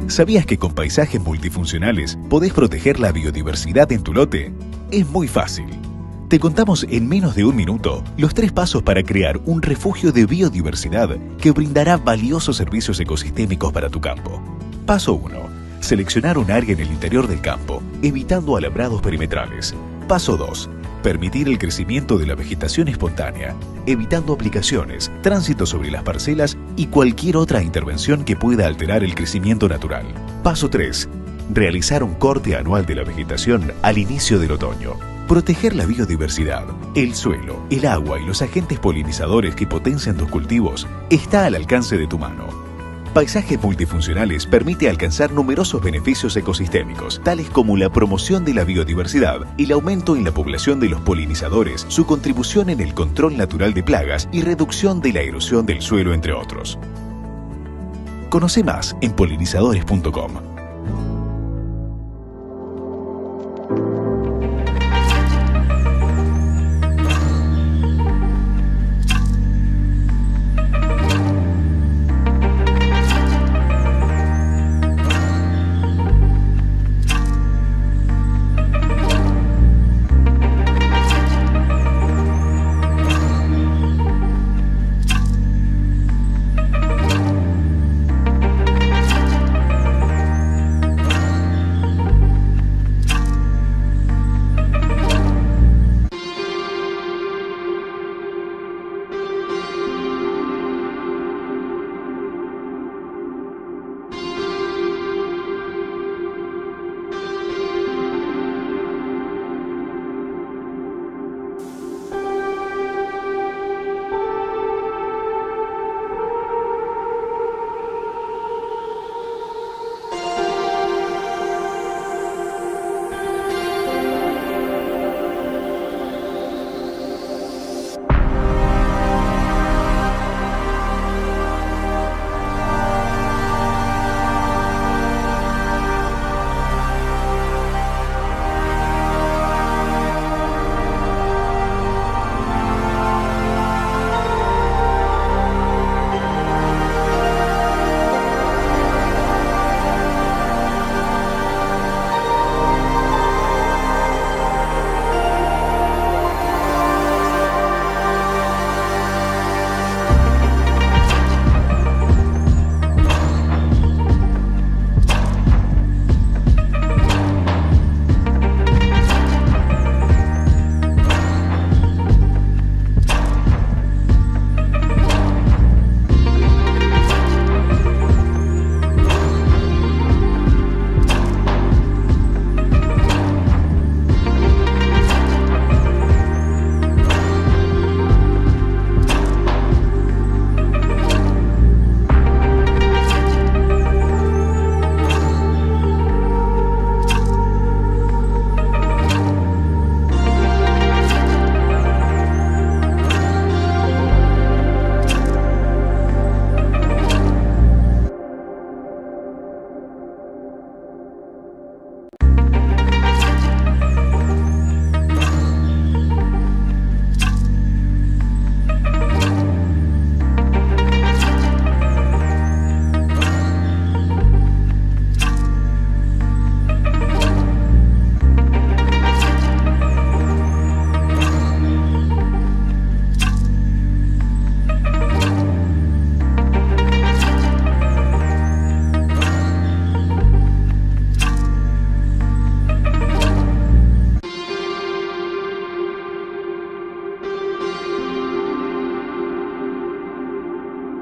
¿Sabías que con paisajes multifuncionales podés proteger la biodiversidad en tu lote? Es muy fácil. Te contamos en menos de un minuto los 3 pasos para crear un refugio de biodiversidad que brindará valiosos servicios ecosistémicos para tu campo. Paso 1. Seleccionar un área en el interior del campo, evitando alambrados perimetrales. Paso 2. Permitir el crecimiento de la vegetación espontánea, evitando aplicaciones, tránsito sobre las parcelas y cualquier otra intervención que pueda alterar el crecimiento natural. Paso 3. Realizar un corte anual de la vegetación al inicio del otoño. Proteger la biodiversidad, el suelo, el agua y los agentes polinizadores que potencian tus cultivos está al alcance de tu mano. Paisajes multifuncionales permite alcanzar numerosos beneficios ecosistémicos, tales como la promoción de la biodiversidad, el aumento en la población de los polinizadores, su contribución en el control natural de plagas y reducción de la erosión del suelo, entre otros. Conoce más en polinizadores.com.